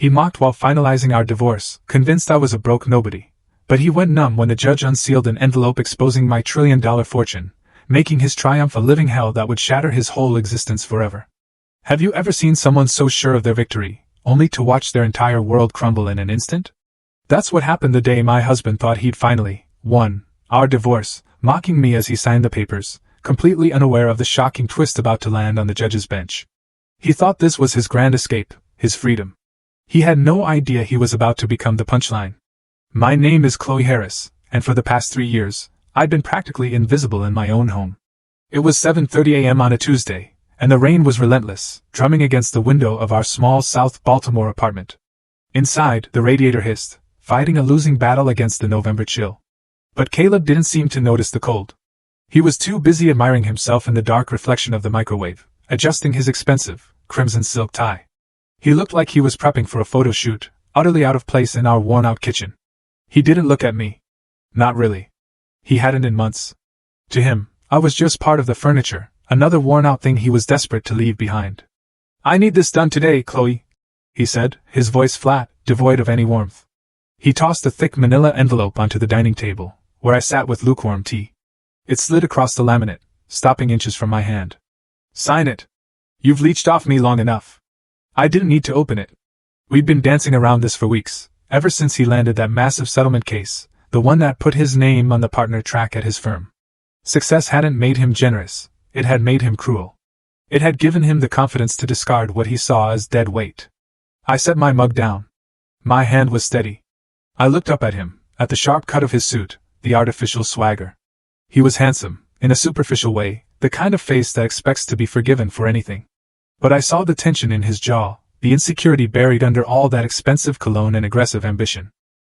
He mocked while finalizing our divorce, convinced I was a broke nobody. But he went numb when the judge unsealed an envelope exposing my trillion-dollar fortune, making his triumph a living hell that would shatter his whole existence forever. Have you ever seen someone so sure of their victory, only to watch their entire world crumble in an instant? That's what happened the day my husband thought he'd finally won our divorce, mocking me as he signed the papers, completely unaware of the shocking twist about to land on the judge's bench. He thought this was his grand escape, his freedom. He had no idea he was about to become the punchline. My name is Chloe Harris, and for the past 3 years, I'd been practically invisible in my own home. It was 7:30 a.m. on a Tuesday, and the rain was relentless, drumming against the window of our small South Baltimore apartment. Inside, the radiator hissed, fighting a losing battle against the November chill. But Caleb didn't seem to notice the cold. He was too busy admiring himself in the dark reflection of the microwave, adjusting his expensive, crimson silk tie. He looked like he was prepping for a photo shoot, utterly out of place in our worn-out kitchen. He didn't look at me. Not really. He hadn't in months. To him, I was just part of the furniture, another worn-out thing he was desperate to leave behind. "I need this done today, Chloe," he said, his voice flat, devoid of any warmth. He tossed a thick manila envelope onto the dining table, where I sat with lukewarm tea. It slid across the laminate, stopping inches from my hand. "Sign it. You've leeched off me long enough." I didn't need to open it. We'd been dancing around this for weeks, ever since he landed that massive settlement case, the one that put his name on the partner track at his firm. Success hadn't made him generous, it had made him cruel. It had given him the confidence to discard what he saw as dead weight. I set my mug down. My hand was steady. I looked up at him, at the sharp cut of his suit, the artificial swagger. He was handsome, in a superficial way, the kind of face that expects to be forgiven for anything. But I saw the tension in his jaw, the insecurity buried under all that expensive cologne and aggressive ambition.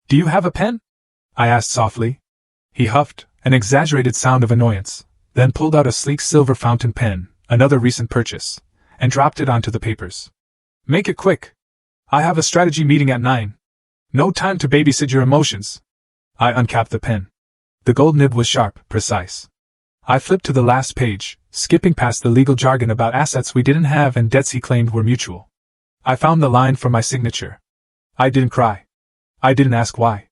"Do you have a pen?" I asked softly. He huffed, an exaggerated sound of annoyance, then pulled out a sleek silver fountain pen, another recent purchase, and dropped it onto the papers. "Make it quick. I have a strategy meeting at 9. No time to babysit your emotions." I uncapped the pen. The gold nib was sharp, precise. I flipped to the last page, skipping past the legal jargon about assets we didn't have and debts he claimed were mutual. I found the line for my signature. I didn't cry. I didn't ask why.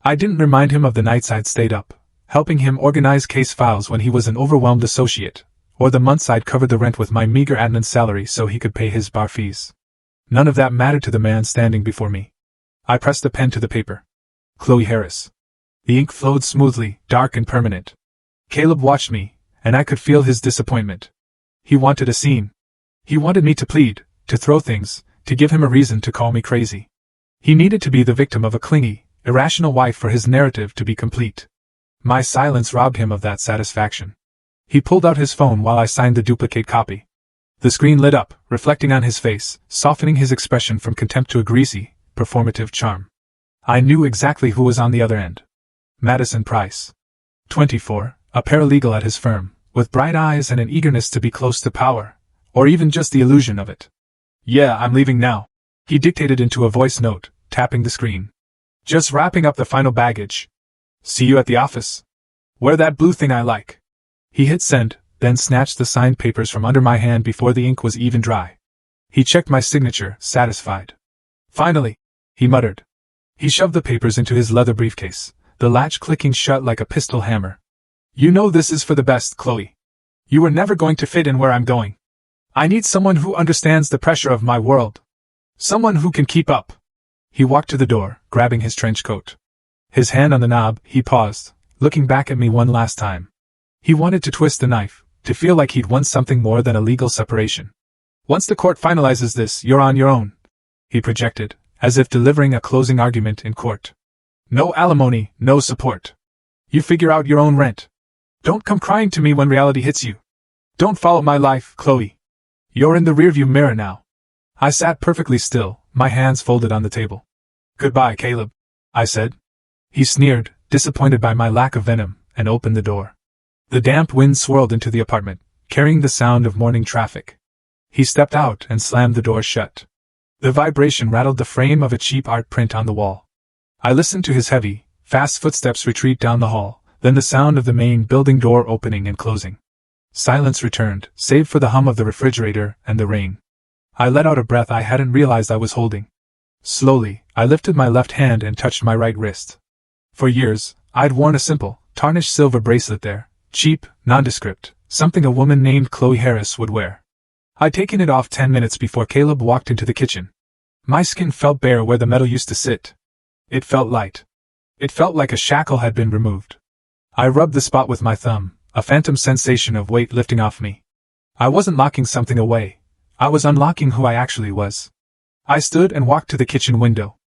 I didn't remind him of the nights I'd stayed up, helping him organize case files when he was an overwhelmed associate, or the months I'd covered the rent with my meager admin salary so he could pay his bar fees. None of that mattered to the man standing before me. I pressed the pen to the paper. Chloe Harris. The ink flowed smoothly, dark and permanent. Caleb watched me, and I could feel his disappointment. He wanted a scene. He wanted me to plead, to throw things, to give him a reason to call me crazy. He needed to be the victim of a clingy, irrational wife for his narrative to be complete. My silence robbed him of that satisfaction. He pulled out his phone while I signed the duplicate copy. The screen lit up, reflecting on his face, softening his expression from contempt to a greasy, performative charm. I knew exactly who was on the other end. Madison Price. 24, a paralegal at his firm, with bright eyes and an eagerness to be close to power, or even just the illusion of it. "Yeah, I'm leaving now," he dictated into a voice note, tapping the screen. "Just wrapping up the final baggage. See you at the office. Wear that blue thing I like." He hit send, then snatched the signed papers from under my hand before the ink was even dry. He checked my signature, satisfied. "Finally," he muttered. He shoved the papers into his leather briefcase, the latch clicking shut like a pistol hammer. "You know this is for the best, Chloe. You were never going to fit in where I'm going. I need someone who understands the pressure of my world. Someone who can keep up." He walked to the door, grabbing his trench coat. His hand on the knob, he paused, looking back at me one last time. He wanted to twist the knife, to feel like he'd won something more than a legal separation. "Once the court finalizes this, you're on your own," he projected, as if delivering a closing argument in court. "No alimony, no support. You figure out your own rent. Don't come crying to me when reality hits you. Don't follow my life, Chloe. You're in the rearview mirror now." I sat perfectly still, my hands folded on the table. "Goodbye, Caleb," I said. He sneered, disappointed by my lack of venom, and opened the door. The damp wind swirled into the apartment, carrying the sound of morning traffic. He stepped out and slammed the door shut. The vibration rattled the frame of a cheap art print on the wall. I listened to his heavy, fast footsteps retreat down the hall, then the sound of the main building door opening and closing. Silence returned, save for the hum of the refrigerator and the rain. I let out a breath I hadn't realized I was holding. Slowly, I lifted my left hand and touched my right wrist. For years, I'd worn a simple, tarnished silver bracelet there, cheap, nondescript, something a woman named Chloe Harris would wear. I'd taken it off 10 minutes before Caleb walked into the kitchen. My skin felt bare where the metal used to sit. It felt light. It felt like a shackle had been removed. I rubbed the spot with my thumb, a phantom sensation of weight lifting off me. I wasn't locking something away. I was unlocking who I actually was. I stood and walked to the kitchen window.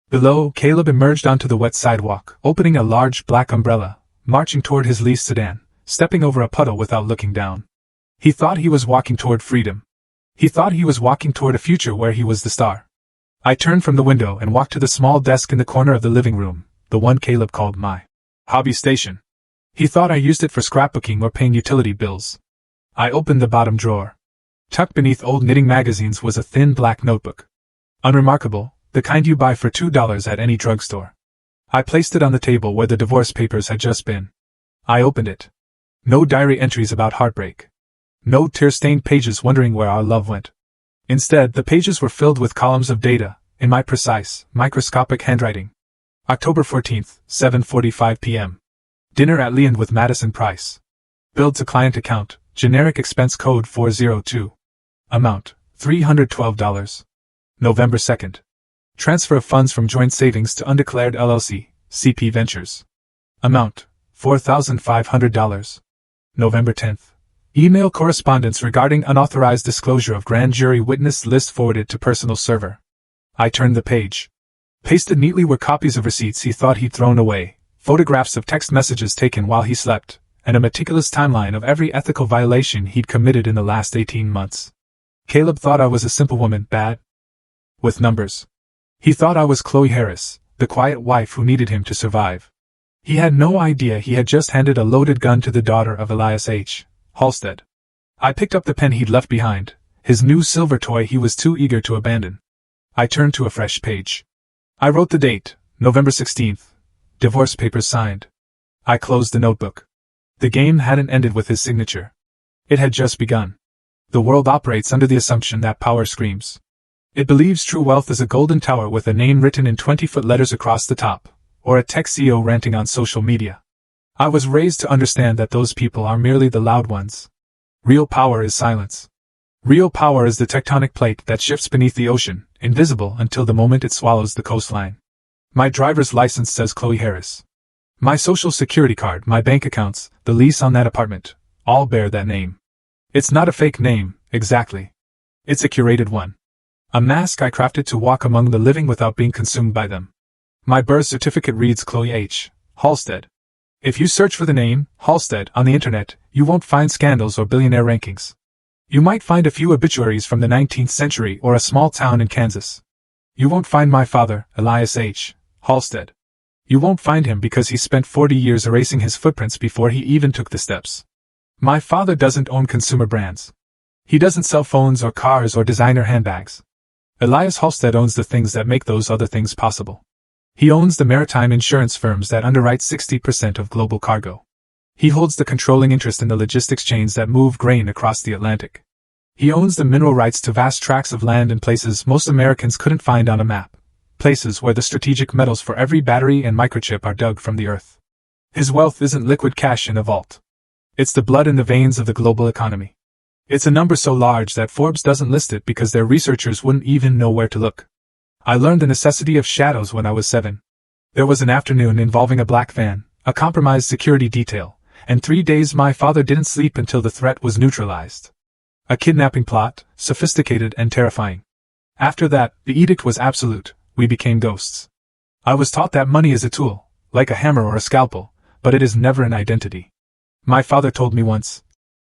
Below, Caleb emerged onto the wet sidewalk, opening a large black umbrella, marching toward his leased sedan, stepping over a puddle without looking down. He thought he was walking toward freedom. He thought he was walking toward a future where he was the star. I turned from the window and walked to the small desk in the corner of the living room, the one Caleb called my hobby station. He thought I used it for scrapbooking or paying utility bills. I opened the bottom drawer. Tucked beneath old knitting magazines was a thin black notebook. Unremarkable, the kind you buy for $2 at any drugstore. I placed it on the table where the divorce papers had just been. I opened it. No diary entries about heartbreak. No tear-stained pages wondering where our love went. Instead, the pages were filled with columns of data, in my precise, microscopic handwriting. October 14th, 7:45 p.m. Dinner at Leland with Madison Price. Billed to client account, generic expense code 402. Amount, $312. November 2nd. Transfer of funds from joint savings to undeclared LLC, CP Ventures. Amount, $4,500. November 10th. Email correspondence regarding unauthorized disclosure of grand jury witness list forwarded to personal server. I turned the page. Pasted neatly were copies of receipts he thought he'd thrown away, photographs of text messages taken while he slept, and a meticulous timeline of every ethical violation he'd committed in the last 18 months. Caleb thought I was a simple woman, bad with numbers. He thought I was Chloe Harris, the quiet wife who needed him to survive. He had no idea he had just handed a loaded gun to the daughter of Elias H. Halstead. I picked up the pen he'd left behind, his new silver toy he was too eager to abandon. I turned to a fresh page. I wrote the date, November 16th. Divorce papers signed. I closed the notebook. The game hadn't ended with his signature. It had just begun. The world operates under the assumption that power screams. It believes true wealth is a golden tower with a name written in 20-foot letters across the top, or a tech CEO ranting on social media. I was raised to understand that those people are merely the loud ones. Real power is silence. Real power is the tectonic plate that shifts beneath the ocean, invisible until the moment it swallows the coastline. My driver's license says Chloe Harris. My social security card, my bank accounts, the lease on that apartment, all bear that name. It's not a fake name, exactly. It's a curated one. A mask I crafted to walk among the living without being consumed by them. My birth certificate reads Chloe H. Halstead. If you search for the name, Halstead, on the internet, you won't find scandals or billionaire rankings. You might find a few obituaries from the 19th century or a small town in Kansas. You won't find my father, Elias H. Halstead. You won't find him because he spent 40 years erasing his footprints before he even took the steps. My father doesn't own consumer brands. He doesn't sell phones or cars or designer handbags. Elias Halstead owns the things that make those other things possible. He owns the maritime insurance firms that underwrite 60% of global cargo. He holds the controlling interest in the logistics chains that move grain across the Atlantic. He owns the mineral rights to vast tracts of land in places most Americans couldn't find on a map, places where the strategic metals for every battery and microchip are dug from the earth. His wealth isn't liquid cash in a vault. It's the blood in the veins of the global economy. It's a number so large that Forbes doesn't list it because their researchers wouldn't even know where to look. I learned the necessity of shadows when I was 7. There was an afternoon involving a black van, a compromised security detail, and 3 days my father didn't sleep until the threat was neutralized. A kidnapping plot, sophisticated and terrifying. After that, the edict was absolute. We became ghosts. I was taught that money is a tool, like a hammer or a scalpel, but it is never an identity. My father told me once,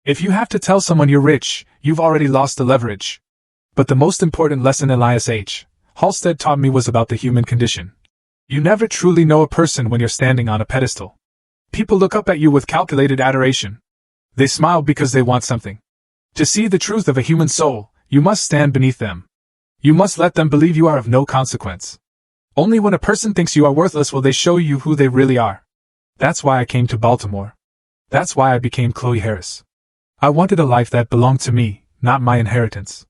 if you have to tell someone you're rich, you've already lost the leverage. But the most important lesson Elias H. Halstead taught me was about the human condition. You never truly know a person when you're standing on a pedestal. People look up at you with calculated adoration. They smile because they want something. To see the truth of a human soul, you must stand beneath them. You must let them believe you are of no consequence. Only when a person thinks you are worthless will they show you who they really are. That's why I came to Baltimore. That's why I became Chloe Harris. I wanted a life that belonged to me, not my inheritance.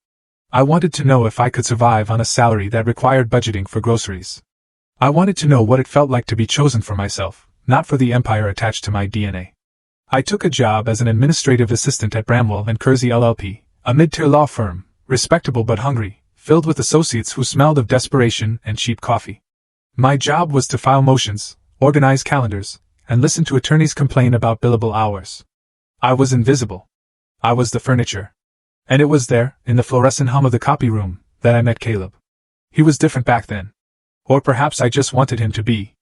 I wanted to know if I could survive on a salary that required budgeting for groceries. I wanted to know what it felt like to be chosen for myself, not for the empire attached to my DNA. I took a job as an administrative assistant at Bramwell & Kersey LLP, a mid-tier law firm, respectable but hungry, filled with associates who smelled of desperation and cheap coffee. My job was to file motions, organize calendars, and listen to attorneys complain about billable hours. I was invisible. I was the furniture. And it was there, in the fluorescent hum of the copy room, that I met Caleb. He was different back then. Or perhaps I just wanted him to be.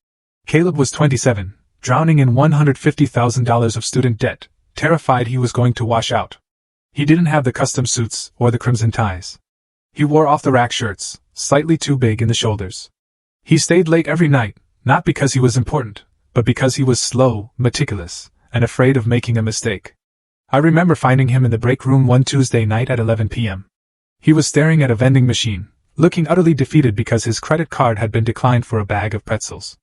Caleb was 27, drowning in $150,000 of student debt, terrified he was going to wash out. He didn't have the custom suits or the crimson ties. He wore off-the-rack shirts, slightly too big in the shoulders. He stayed late every night, not because he was important, but because he was slow, meticulous, and afraid of making a mistake. I remember finding him in the break room one Tuesday night at 11 p.m. He was staring at a vending machine, looking utterly defeated because his credit card had been declined for a bag of pretzels.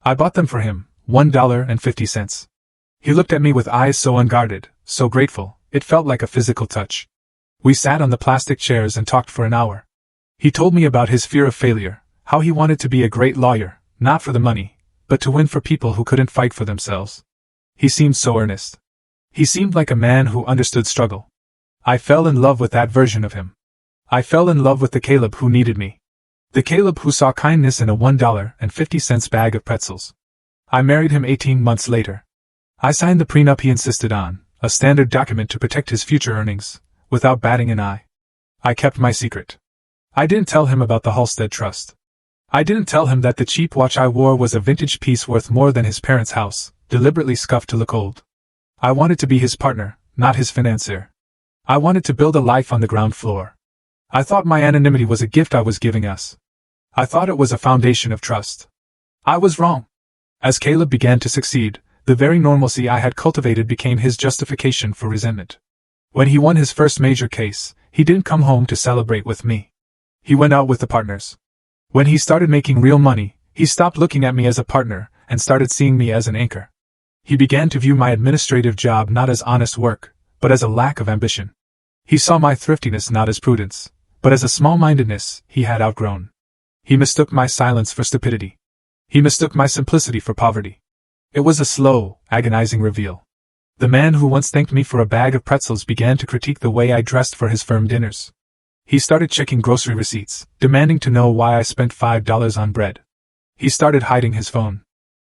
I bought them for him, $1.50. He looked at me with eyes so unguarded, so grateful, it felt like a physical touch. We sat on the plastic chairs and talked for an hour. He told me about his fear of failure, how he wanted to be a great lawyer, not for the money, but to win for people who couldn't fight for themselves. He seemed so earnest. He seemed like a man who understood struggle. I fell in love with that version of him. I fell in love with the Caleb who needed me. The Caleb who saw kindness in a $1.50 bag of pretzels. I married him 18 months later. I signed the prenup he insisted on, a standard document to protect his future earnings, without batting an eye. I kept my secret. I didn't tell him about the Halstead Trust. I didn't tell him that the cheap watch I wore was a vintage piece worth more than his parents' house, deliberately scuffed to look old. I wanted to be his partner, not his financier. I wanted to build a life on the ground floor. I thought my anonymity was a gift I was giving us. I thought it was a foundation of trust. I was wrong. As Caleb began to succeed, the very normalcy I had cultivated became his justification for resentment. When he won his first major case, he didn't come home to celebrate with me. He went out with the partners. When he started making real money, he stopped looking at me as a partner and started seeing me as an anchor. He began to view my administrative job not as honest work, but as a lack of ambition. He saw my thriftiness not as prudence, but as a small-mindedness he had outgrown. He mistook my silence for stupidity. He mistook my simplicity for poverty. It was a slow, agonizing reveal. The man who once thanked me for a bag of pretzels began to critique the way I dressed for his firm dinners. He started checking grocery receipts, demanding to know why I spent $5 on bread. He started hiding his phone.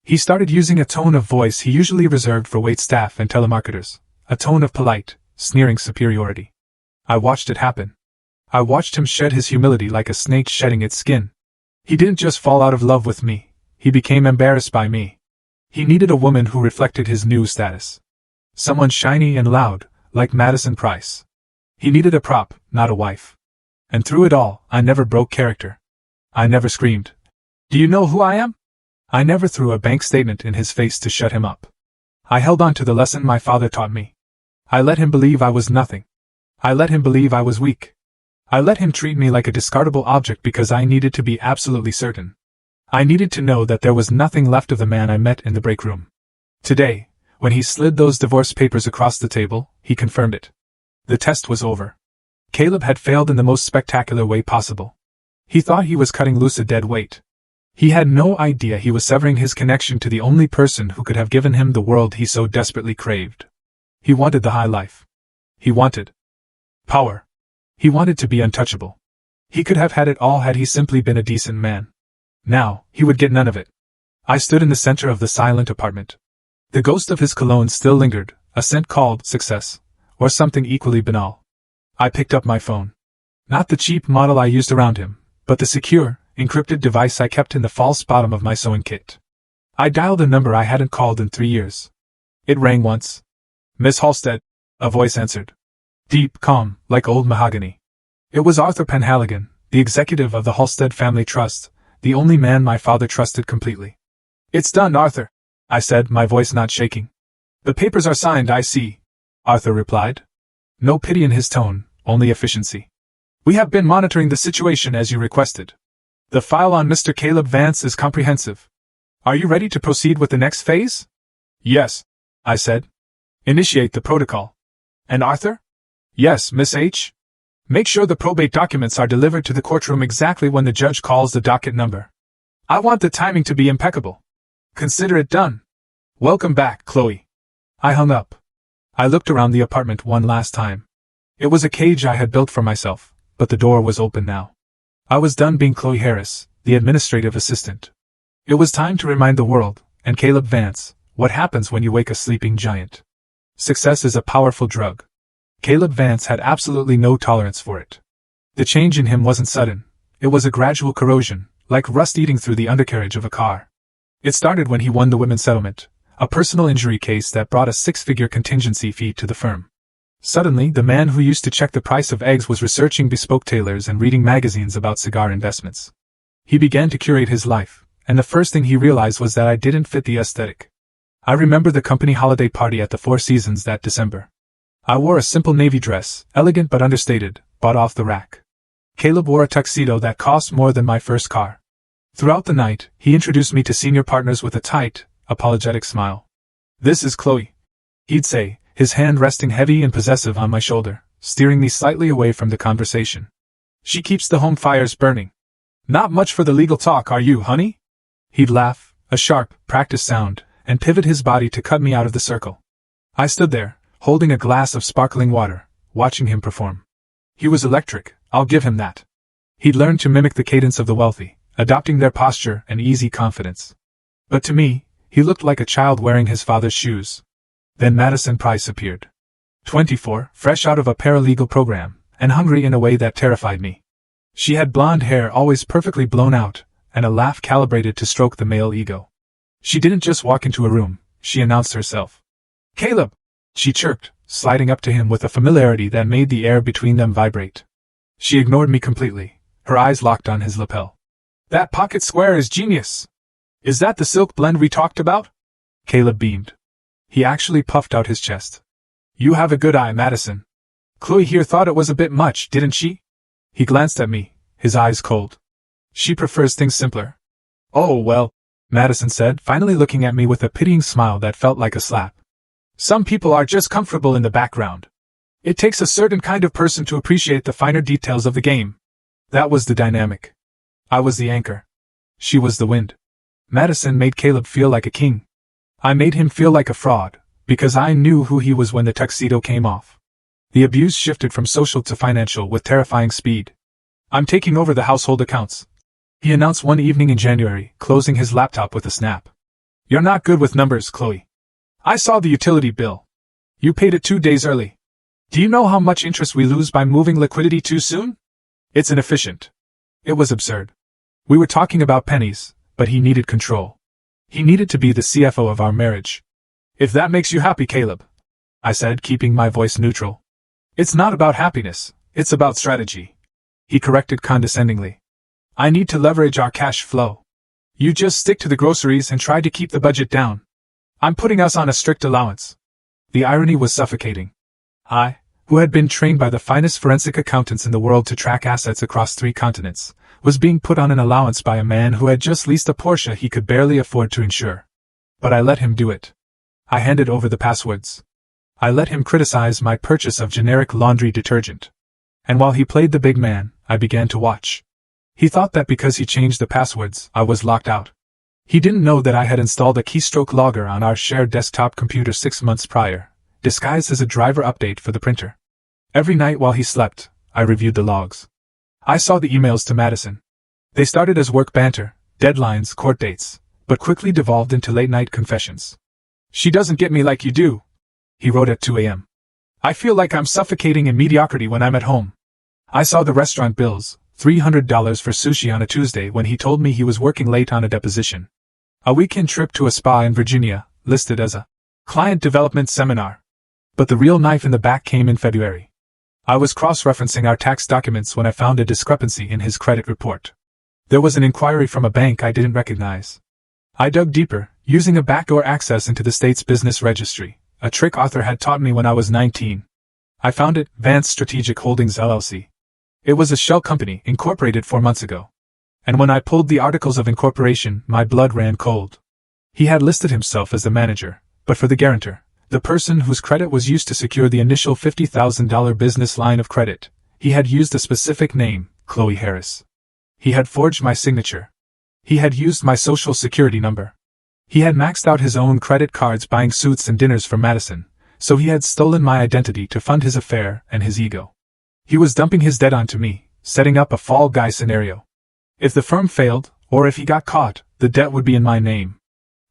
He started using a tone of voice he usually reserved for waitstaff and telemarketers, a tone of polite, sneering superiority. I watched it happen. I watched him shed his humility like a snake shedding its skin. He didn't just fall out of love with me, he became embarrassed by me. He needed a woman who reflected his new status. Someone shiny and loud, like Madison Price. He needed a prop, not a wife. And through it all, I never broke character. I never screamed, "Do you know who I am?" I never threw a bank statement in his face to shut him up. I held on to the lesson my father taught me. I let him believe I was nothing. I let him believe I was weak. I let him treat me like a discardable object because I needed to be absolutely certain. I needed to know that there was nothing left of the man I met in the break room. Today, when he slid those divorce papers across the table, he confirmed it. The test was over. Caleb had failed in the most spectacular way possible. He thought he was cutting loose a dead weight. He had no idea he was severing his connection to the only person who could have given him the world he so desperately craved. He wanted the high life. He wanted power. He wanted to be untouchable. He could have had it all had he simply been a decent man. Now, he would get none of it. I stood in the center of the silent apartment. The ghost of his cologne still lingered, a scent called success, or something equally banal. I picked up my phone. Not the cheap model I used around him, but the secure, encrypted device I kept in the false bottom of my sewing kit. I dialed a number I hadn't called in 3 years. It rang once. "Miss Halstead," a voice answered. Deep, calm, like old mahogany. It was Arthur Penhaligon, the executive of the Halstead Family Trust, the only man my father trusted completely. "It's done, Arthur," I said, my voice not shaking. "The papers are signed, I see," Arthur replied. No pity in his tone, only efficiency. "We have been monitoring the situation as you requested. The file on Mr. Caleb Vance is comprehensive. Are you ready to proceed with the next phase?" "Yes," I said. "Initiate the protocol." "And Arthur?" "Yes, Miss H." Make sure the probate documents are delivered to the courtroom exactly when the judge calls the docket number. I want the timing to be impeccable. Consider it done. Welcome back, Chloe. I hung up. I looked around the apartment one last time. It was a cage I had built for myself, but the door was open now. I was done being Chloe Harris, the administrative assistant. It was time to remind the world, and Caleb Vance, what happens when you wake a sleeping giant. Success is a powerful drug. Caleb Vance had absolutely no tolerance for it. The change in him wasn't sudden. It was a gradual corrosion, like rust eating through the undercarriage of a car. It started when he won the women's settlement, a personal injury case that brought a six-figure contingency fee to the firm. Suddenly, the man who used to check the price of eggs was researching bespoke tailors and reading magazines about cigar investments. He began to curate his life, and the first thing he realized was that I didn't fit the aesthetic. I remember the company holiday party at the Four Seasons that December. I wore a simple navy dress, elegant but understated, bought off the rack. Caleb wore a tuxedo that cost more than my first car. Throughout the night, he introduced me to senior partners with a tight, apologetic smile. "This is Chloe," he'd say, his hand resting heavy and possessive on my shoulder, steering me slightly away from the conversation. "She keeps the home fires burning. Not much for the legal talk, are you, honey?" He'd laugh, a sharp, practiced sound, and pivot his body to cut me out of the circle. I stood there, holding a glass of sparkling water, watching him perform. He was electric, I'll give him that. He'd learned to mimic the cadence of the wealthy, adopting their posture and easy confidence. But to me, he looked like a child wearing his father's shoes. Then Madison Price appeared. 24, fresh out of a paralegal program, and hungry in a way that terrified me. She had blonde hair always perfectly blown out, and a laugh calibrated to stroke the male ego. She didn't just walk into a room, she announced herself. "Caleb!" she chirped, sliding up to him with a familiarity that made the air between them vibrate. She ignored me completely, her eyes locked on his lapel. "That pocket square is genius! Is that the silk blend we talked about?" Caleb beamed. He actually puffed out his chest. "You have a good eye, Madison. Chloe here thought it was a bit much, didn't she?" He glanced at me, his eyes cold. "She prefers things simpler." "Oh, well," Madison said, finally looking at me with a pitying smile that felt like a slap. "Some people are just comfortable in the background. It takes a certain kind of person to appreciate the finer details of the game." That was the dynamic. I was the anchor. She was the wind. Madison made Caleb feel like a king. I made him feel like a fraud, because I knew who he was when the tuxedo came off. The abuse shifted from social to financial with terrifying speed. "I'm taking over the household accounts," he announced one evening in January, closing his laptop with a snap. "You're not good with numbers, Chloe. I saw the utility bill. You paid it 2 days early. Do you know how much interest we lose by moving liquidity too soon? It's inefficient." It was absurd. We were talking about pennies, but he needed control. He needed to be the CFO of our marriage. "If that makes you happy, Caleb," I said, keeping my voice neutral. "It's not about happiness, it's about strategy," he corrected condescendingly. "I need to leverage our cash flow. You just stick to the groceries and try to keep the budget down. I'm putting us on a strict allowance." The irony was suffocating. I, who had been trained by the finest forensic accountants in the world to track assets across 3 continents, was being put on an allowance by a man who had just leased a Porsche he could barely afford to insure. But I let him do it. I handed over the passwords. I let him criticize my purchase of generic laundry detergent. And while he played the big man, I began to watch. He thought that because he changed the passwords, I was locked out. He didn't know that I had installed a keystroke logger on our shared desktop computer 6 months prior, disguised as a driver update for the printer. Every night while he slept, I reviewed the logs. I saw the emails to Madison. They started as work banter, deadlines, court dates, but quickly devolved into late-night confessions. "She doesn't get me like you do," he wrote at 2 a.m. "I feel like I'm suffocating in mediocrity when I'm at home." I saw the restaurant bills, $300 for sushi on a Tuesday when he told me he was working late on a deposition. A weekend trip to a spa in Virginia, listed as a client development seminar. But the real knife in the back came in February. I was cross-referencing our tax documents when I found a discrepancy in his credit report. There was an inquiry from a bank I didn't recognize. I dug deeper, using a backdoor access into the state's business registry, a trick Arthur had taught me when I was 19. I found it, Vance Strategic Holdings LLC. It was a shell company, incorporated 4 months ago. And when I pulled the articles of incorporation, my blood ran cold. He had listed himself as the manager, but for the guarantor, the person whose credit was used to secure the initial $50,000 business line of credit, He had used a specific name, Chloe Harris. He had forged my signature. He had used my social security number. He had maxed out his own credit cards buying suits and dinners for Madison, so he had stolen my identity to fund his affair and his ego. He was dumping his debt onto me, setting up a fall guy scenario. If the firm failed, or if he got caught, the debt would be in my name.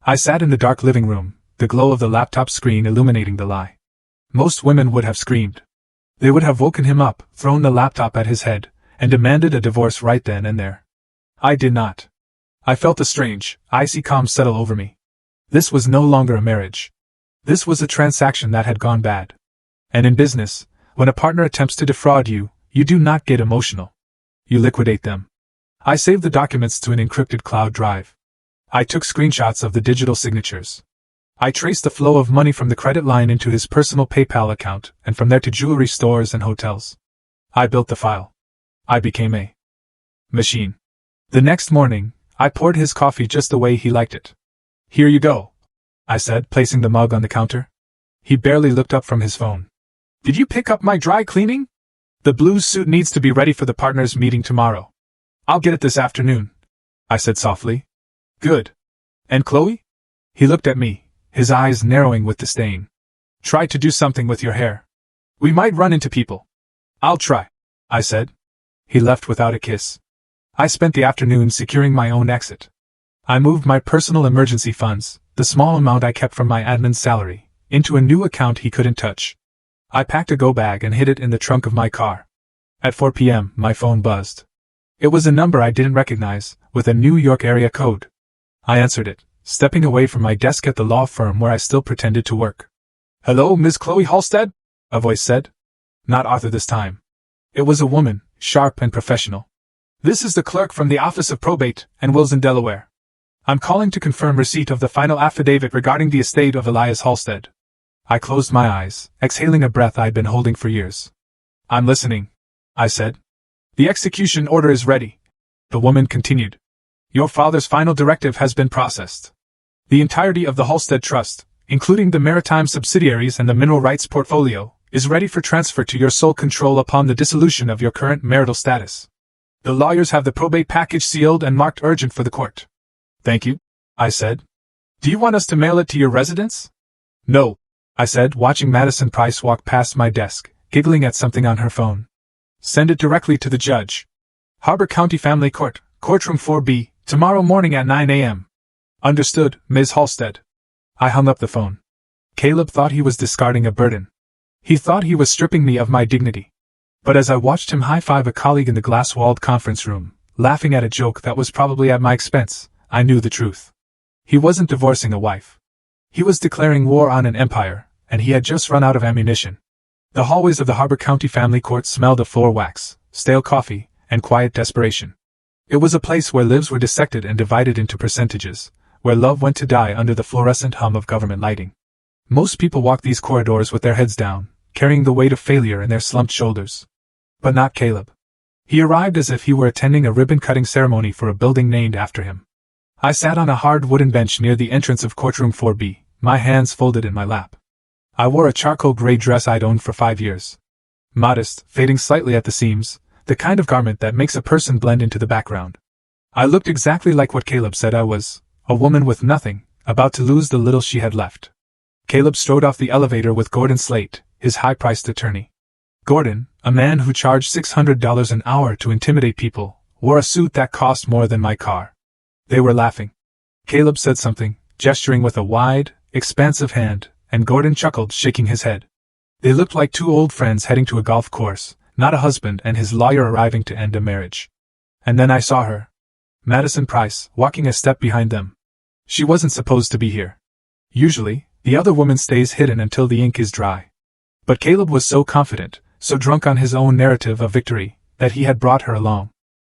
I sat in the dark living room, the glow of the laptop screen illuminating the lie. Most women would have screamed. They would have woken him up, thrown the laptop at his head, and demanded a divorce right then and there. I did not. I felt a strange, icy calm settle over me. This was no longer a marriage. This was a transaction that had gone bad. And in business, when a partner attempts to defraud you, you do not get emotional. You liquidate them. I saved the documents to an encrypted cloud drive. I took screenshots of the digital signatures. I traced the flow of money from the credit line into his personal PayPal account, and from there to jewelry stores and hotels. I built the file. I became a machine. The next morning, I poured his coffee just the way he liked it. "Here you go," I said, placing the mug on the counter. He barely looked up from his phone. "Did you pick up my dry cleaning? The blue suit needs to be ready for the partners' meeting tomorrow. I'll get it this afternoon," I said softly. "Good. And Chloe?" He looked at me, his eyes narrowing with disdain. "Try to do something with your hair. We might run into people." "I'll try," I said. He left without a kiss. I spent the afternoon securing my own exit. I moved my personal emergency funds, the small amount I kept from my admin's salary, into a new account he couldn't touch. I packed a go bag and hid it in the trunk of my car. At 4 p.m., my phone buzzed. It was a number I didn't recognize, with a New York area code. I answered it, stepping away from my desk at the law firm where I still pretended to work. "Hello, Ms. Chloe Halstead?" a voice said. Not Arthur this time. It was a woman, sharp and professional. "This is the clerk from the Office of Probate and Wills in Delaware. I'm calling to confirm receipt of the final affidavit regarding the estate of Elias Halstead." I closed my eyes, exhaling a breath I'd been holding for years. "I'm listening," I said. "The execution order is ready," the woman continued. "Your father's final directive has been processed. The entirety of the Halstead Trust, including the maritime subsidiaries and the mineral rights portfolio, is ready for transfer to your sole control upon the dissolution of your current marital status. The lawyers have the probate package sealed and marked urgent for the court." "Thank you," I said. "Do you want us to mail it to your residence?" "No," I said, watching Madison Price walk past my desk, giggling at something on her phone. "Send it directly to the judge. Harbor County Family Court, Courtroom 4B, tomorrow morning at 9 a.m. "Understood, Ms. Halstead." I hung up the phone. Caleb thought he was discarding a burden. He thought he was stripping me of my dignity. But as I watched him high-five a colleague in the glass-walled conference room, laughing at a joke that was probably at my expense, I knew the truth. He wasn't divorcing a wife. He was declaring war on an empire, and he had just run out of ammunition. The hallways of the Harbor County Family Court smelled of floor wax, stale coffee, and quiet desperation. It was a place where lives were dissected and divided into percentages, where love went to die under the fluorescent hum of government lighting. Most people walked these corridors with their heads down, carrying the weight of failure in their slumped shoulders. But not Caleb. He arrived as if he were attending a ribbon-cutting ceremony for a building named after him. I sat on a hard wooden bench near the entrance of Courtroom 4B, my hands folded in my lap. I wore a charcoal gray dress I'd owned for 5 years. Modest, fading slightly at the seams, the kind of garment that makes a person blend into the background. I looked exactly like what Caleb said I was, a woman with nothing, about to lose the little she had left. Caleb strode off the elevator with Gordon Slate, his high-priced attorney. Gordon, a man who charged $600 an hour to intimidate people, wore a suit that cost more than my car. They were laughing. Caleb said something, gesturing with a wide, expansive hand, and Gordon chuckled, shaking his head. They looked like two old friends heading to a golf course, not a husband and his lawyer arriving to end a marriage. And then I saw her. Madison Price, walking a step behind them. She wasn't supposed to be here. Usually, the other woman stays hidden until the ink is dry. But Caleb was so confident, so drunk on his own narrative of victory, that he had brought her along.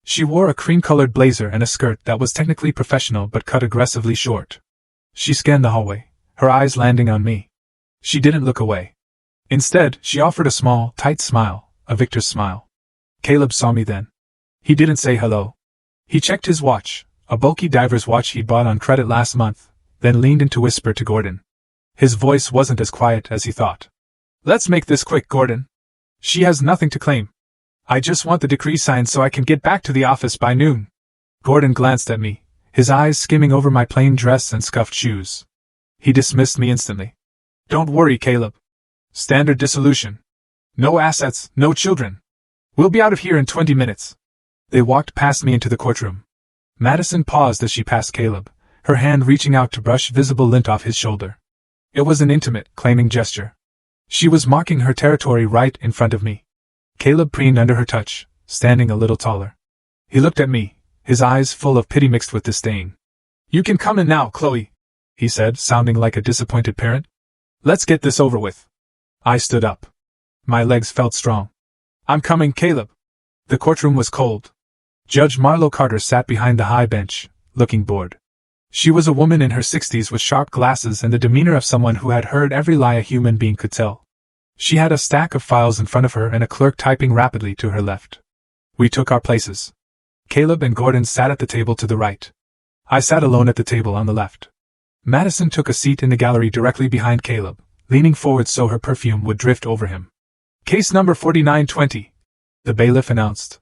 She wore a cream-colored blazer and a skirt that was technically professional but cut aggressively short. She scanned the hallway, her eyes landing on me. She didn't look away. Instead, she offered a small, tight smile, a victor's smile. Caleb saw me then. He didn't say hello. He checked his watch, a bulky diver's watch he'd bought on credit last month, then leaned in to whisper to Gordon. His voice wasn't as quiet as he thought. "Let's make this quick, Gordon. She has nothing to claim." I just want the decree signed so I can get back to the office by noon. Gordon glanced at me, his eyes skimming over my plain dress and scuffed shoes. He dismissed me instantly. Don't worry, Caleb. Standard dissolution. No assets, no children. We'll be out of here in 20 minutes. They walked past me into the courtroom. Madison paused as she passed Caleb, her hand reaching out to brush visible lint off his shoulder. It was an intimate, claiming gesture. She was marking her territory right in front of me. Caleb preened under her touch, standing a little taller. He looked at me, his eyes full of pity mixed with disdain. You can come in now, Chloe, he said, sounding like a disappointed parent. Let's get this over with. I stood up. My legs felt strong. I'm coming, Caleb. The courtroom was cold. Judge Marlo Carter sat behind the high bench, looking bored. She was a woman in her 60s with sharp glasses and the demeanor of someone who had heard every lie a human being could tell. She had a stack of files in front of her and a clerk typing rapidly to her left. We took our places. Caleb and Gordon sat at the table to the right. I sat alone at the table on the left. Madison took a seat in the gallery directly behind Caleb, leaning forward so her perfume would drift over him. Case number 4920, the bailiff announced.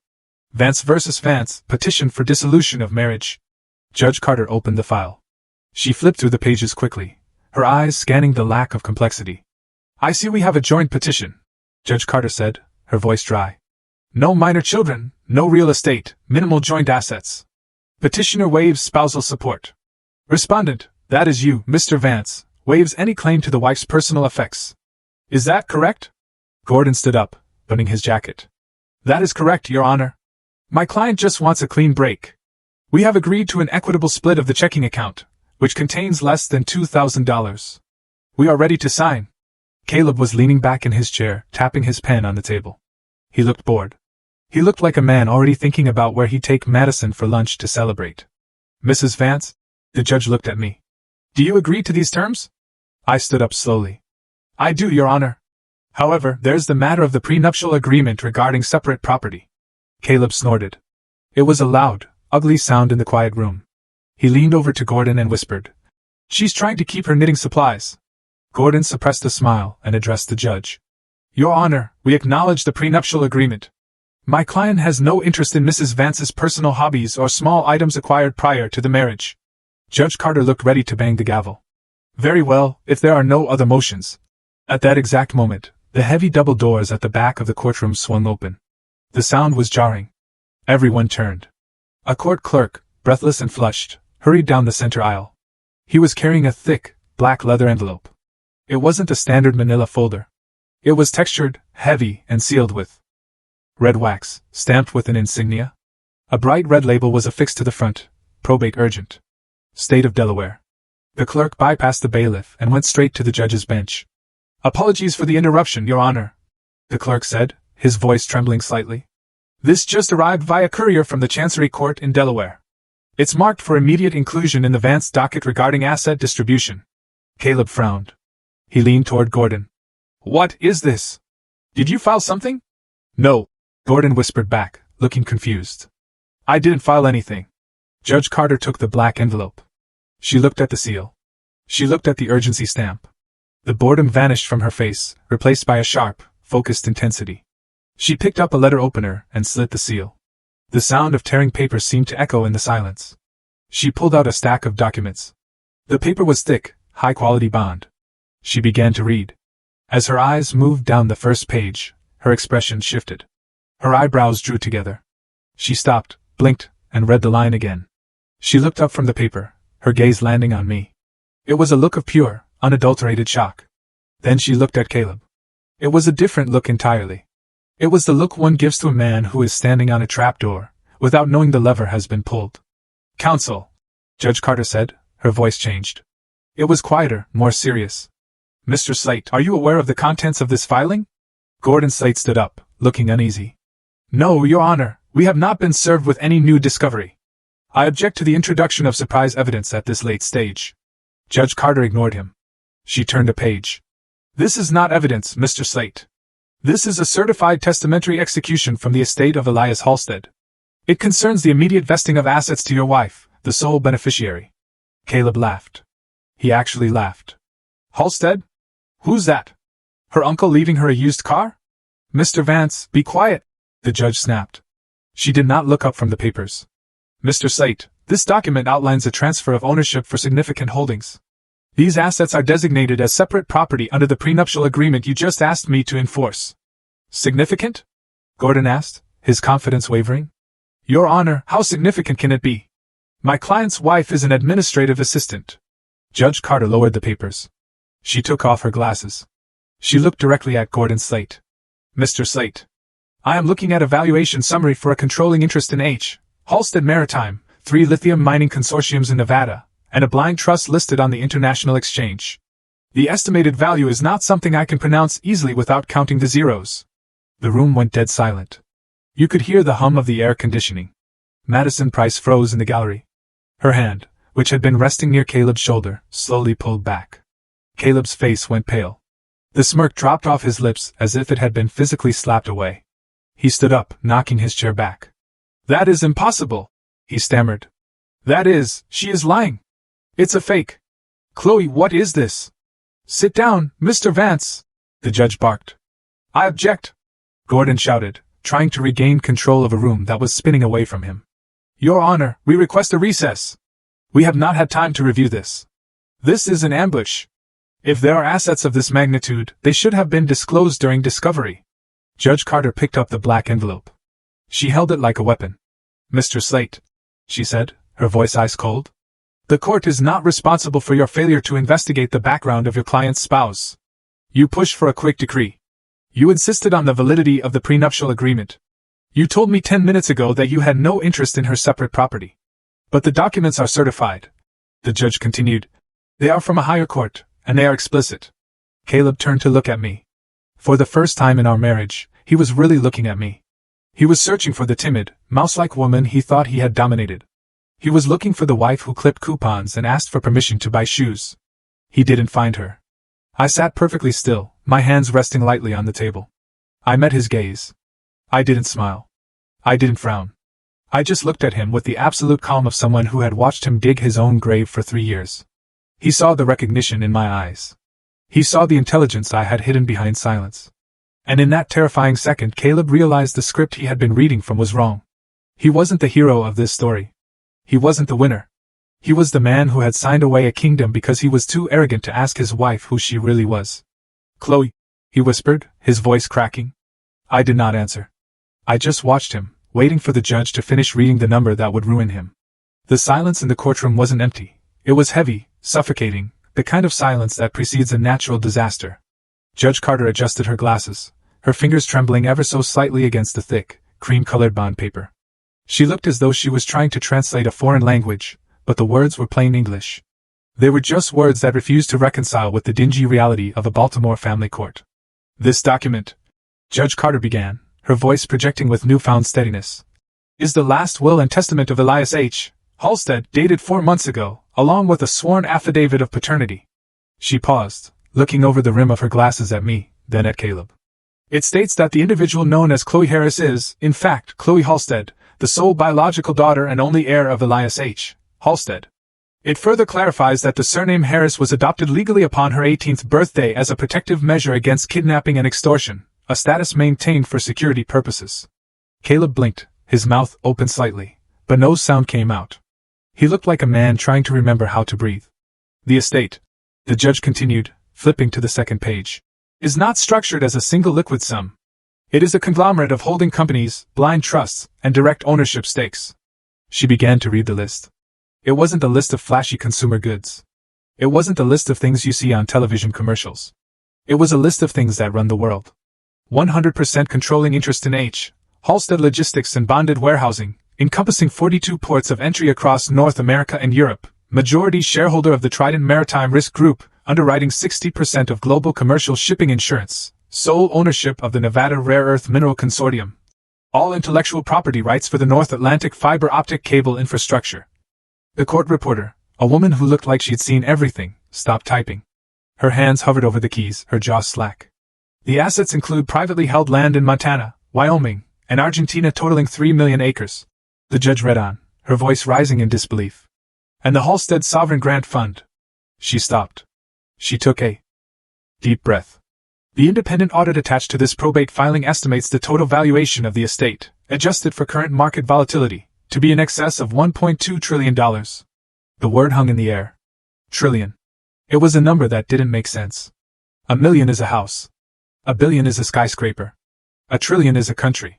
Vance versus Vance, petition for dissolution of marriage. Judge Carter opened the file. She flipped through the pages quickly, her eyes scanning the lack of complexity. I see we have a joint petition, Judge Carter said, her voice dry. No minor children, no real estate, minimal joint assets. Petitioner waives spousal support. Respondent, that is you, Mr. Vance, waives any claim to the wife's personal effects. Is that correct? Gordon stood up, buttoning his jacket. That is correct, Your Honor. My client just wants a clean break. We have agreed to an equitable split of the checking account, which contains less than $2,000. We are ready to sign. Caleb was leaning back in his chair, tapping his pen on the table. He looked bored. He looked like a man already thinking about where he'd take Madison for lunch to celebrate. Mrs. Vance? The judge looked at me. Do you agree to these terms? I stood up slowly. I do, Your Honor. However, there's the matter of the prenuptial agreement regarding separate property. Caleb snorted. It was a loud, ugly sound in the quiet room. He leaned over to Gordon and whispered, She's trying to keep her knitting supplies. Gordon suppressed a smile and addressed the judge. Your Honor, we acknowledge the prenuptial agreement. My client has no interest in Mrs. Vance's personal hobbies or small items acquired prior to the marriage. Judge Carter looked ready to bang the gavel. Very well, if there are no other motions. At that exact moment, the heavy double doors at the back of the courtroom swung open. The sound was jarring. Everyone turned. A court clerk, breathless and flushed, hurried down the center aisle. He was carrying a thick, black leather envelope. It wasn't a standard manila folder. It was textured, heavy, and sealed with red wax, stamped with an insignia. A bright red label was affixed to the front, Probate Urgent. State of Delaware. The clerk bypassed the bailiff and went straight to the judge's bench. Apologies for the interruption, Your Honor, the clerk said, his voice trembling slightly. This just arrived via courier from the Chancery Court in Delaware. It's marked for immediate inclusion in the Vance docket regarding asset distribution. Caleb frowned. He leaned toward Gordon. What is this? Did you file something? No, Gordon whispered back, looking confused. I didn't file anything. Judge Carter took the black envelope. She looked at the seal. She looked at the urgency stamp. The boredom vanished from her face, replaced by a sharp, focused intensity. She picked up a letter opener and slit the seal. The sound of tearing paper seemed to echo in the silence. She pulled out a stack of documents. The paper was thick, high-quality bond. She began to read. As her eyes moved down the first page, her expression shifted. Her eyebrows drew together. She stopped, blinked, and read the line again. She looked up from the paper, her gaze landing on me. It was a look of pure, unadulterated shock. Then she looked at Caleb. It was a different look entirely. It was the look one gives to a man who is standing on a trapdoor, without knowing the lever has been pulled. Counsel, Judge Carter said, her voice changed. It was quieter, more serious. Mr. Slate, are you aware of the contents of this filing? Gordon Slate stood up, looking uneasy. No, Your Honor, we have not been served with any new discovery. I object to the introduction of surprise evidence at this late stage. Judge Carter ignored him. She turned a page. This is not evidence, Mr. Slate. This is a certified testamentary execution from the estate of Elias Halstead. It concerns the immediate vesting of assets to your wife, the sole beneficiary. Caleb laughed. He actually laughed. Halstead? Who's that? Her uncle leaving her a used car? Mr. Vance, be quiet, the judge snapped. She did not look up from the papers. Mr. Slate, this document outlines a transfer of ownership for significant holdings. These assets are designated as separate property under the prenuptial agreement you just asked me to enforce. Significant? Gordon asked, his confidence wavering. Your Honor, how significant can it be? My client's wife is an administrative assistant. Judge Carter lowered the papers. She took off her glasses. She looked directly at Gordon Slate. Mr. Slate, I am looking at a valuation summary for a controlling interest in H. Halstead Maritime, 3 lithium mining consortiums in Nevada, and a blind trust listed on the International Exchange. The estimated value is not something I can pronounce easily without counting the zeros. The room went dead silent. You could hear the hum of the air conditioning. Madison Price froze in the gallery. Her hand, which had been resting near Caleb's shoulder, slowly pulled back. Caleb's face went pale. The smirk dropped off his lips as if it had been physically slapped away. He stood up, knocking his chair back. That is impossible, he stammered. That is, she is lying. It's a fake. Chloe, what is this? Sit down, Mr. Vance, the judge barked. I object, Gordon shouted, trying to regain control of a room that was spinning away from him. Your Honor, we request a recess. We have not had time to review this. This is an ambush. If there are assets of this magnitude, they should have been disclosed during discovery. Judge Carter picked up the black envelope. She held it like a weapon. Mr. Slate, she said, her voice ice cold. The court is not responsible for your failure to investigate the background of your client's spouse. You pushed for a quick decree. You insisted on the validity of the prenuptial agreement. You told me 10 minutes ago that you had no interest in her separate property. But the documents are certified, the judge continued. They are from a higher court, and they are explicit. Caleb turned to look at me. For the first time in our marriage, he was really looking at me. He was searching for the timid, mouse-like woman he thought he had dominated. He was looking for the wife who clipped coupons and asked for permission to buy shoes. He didn't find her. I sat perfectly still, my hands resting lightly on the table. I met his gaze. I didn't smile. I didn't frown. I just looked at him with the absolute calm of someone who had watched him dig his own grave for 3 years. He saw the recognition in my eyes. He saw the intelligence I had hidden behind silence. And in that terrifying second, Caleb realized the script he had been reading from was wrong. He wasn't the hero of this story. He wasn't the winner. He was the man who had signed away a kingdom because he was too arrogant to ask his wife who she really was. Chloe, he whispered, his voice cracking. I did not answer. I just watched him, waiting for the judge to finish reading the number that would ruin him. The silence in the courtroom wasn't empty. It was heavy, suffocating, the kind of silence that precedes a natural disaster. Judge Carter adjusted her glasses, her fingers trembling ever so slightly against the thick, cream-colored bond paper. She looked as though she was trying to translate a foreign language, but the words were plain English. They were just words that refused to reconcile with the dingy reality of a Baltimore family court. This document, Judge Carter began, her voice projecting with newfound steadiness, is the last will and testament of Elias H. Halstead, dated 4 months ago, along with a sworn affidavit of paternity. She paused, looking over the rim of her glasses at me, then at Caleb. It states that the individual known as Chloe Harris is, in fact, Chloe Halstead, the sole biological daughter and only heir of Elias H. Halstead. It further clarifies that the surname Harris was adopted legally upon her 18th birthday as a protective measure against kidnapping and extortion, a status maintained for security purposes. Caleb blinked, his mouth opened slightly, but no sound came out. He looked like a man trying to remember how to breathe. The estate, the judge continued, flipping to the second page, is not structured as a single liquid sum. It is a conglomerate of holding companies, blind trusts, and direct ownership stakes. She began to read the list. It wasn't a list of flashy consumer goods. It wasn't a list of things you see on television commercials. It was a list of things that run the world. 100% controlling interest in H. Halstead Logistics and Bonded Warehousing, encompassing 42 ports of entry across North America and Europe, majority shareholder of the Trident Maritime Risk Group, underwriting 60% of global commercial shipping insurance, sole ownership of the Nevada Rare Earth Mineral Consortium. All intellectual property rights for the North Atlantic fiber optic cable infrastructure. The court reporter, a woman who looked like she'd seen everything, stopped typing. Her hands hovered over the keys, her jaw slack. The assets include privately held land in Montana, Wyoming, and Argentina totaling 3 million acres. The judge read on, her voice rising in disbelief. And the Halstead Sovereign Grant Fund. She stopped. She took a deep breath. The independent audit attached to this probate filing estimates the total valuation of the estate, adjusted for current market volatility, to be in excess of $1.2 trillion. The word hung in the air. Trillion. It was a number that didn't make sense. $1 million is a house. $1 billion is a skyscraper. $1 trillion is a country.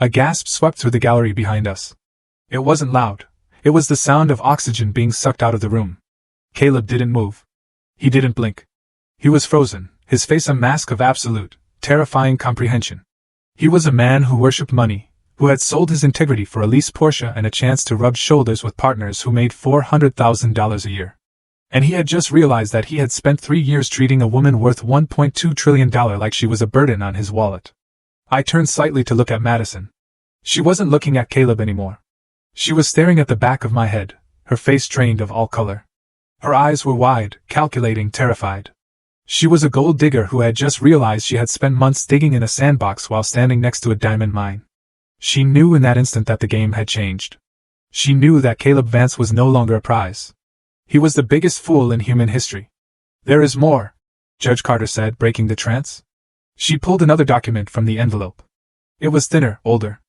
A gasp swept through the gallery behind us. It wasn't loud. It was the sound of oxygen being sucked out of the room. Caleb didn't move. He didn't blink. He was frozen, his face a mask of absolute, terrifying comprehension. He was a man who worshipped money, who had sold his integrity for a lease Porsche and a chance to rub shoulders with partners who made $400,000 a year. And he had just realized that he had spent 3 years treating a woman worth $1.2 trillion like she was a burden on his wallet. I turned slightly to look at Madison. She wasn't looking at Caleb anymore. She was staring at the back of my head, her face drained of all color. Her eyes were wide, calculating, terrified. She was a gold digger who had just realized she had spent months digging in a sandbox while standing next to a diamond mine. She knew in that instant that the game had changed. She knew that Caleb Vance was no longer a prize. He was the biggest fool in human history. "There is more," Judge Carter said, breaking the trance. She pulled another document from the envelope. It was thinner, older.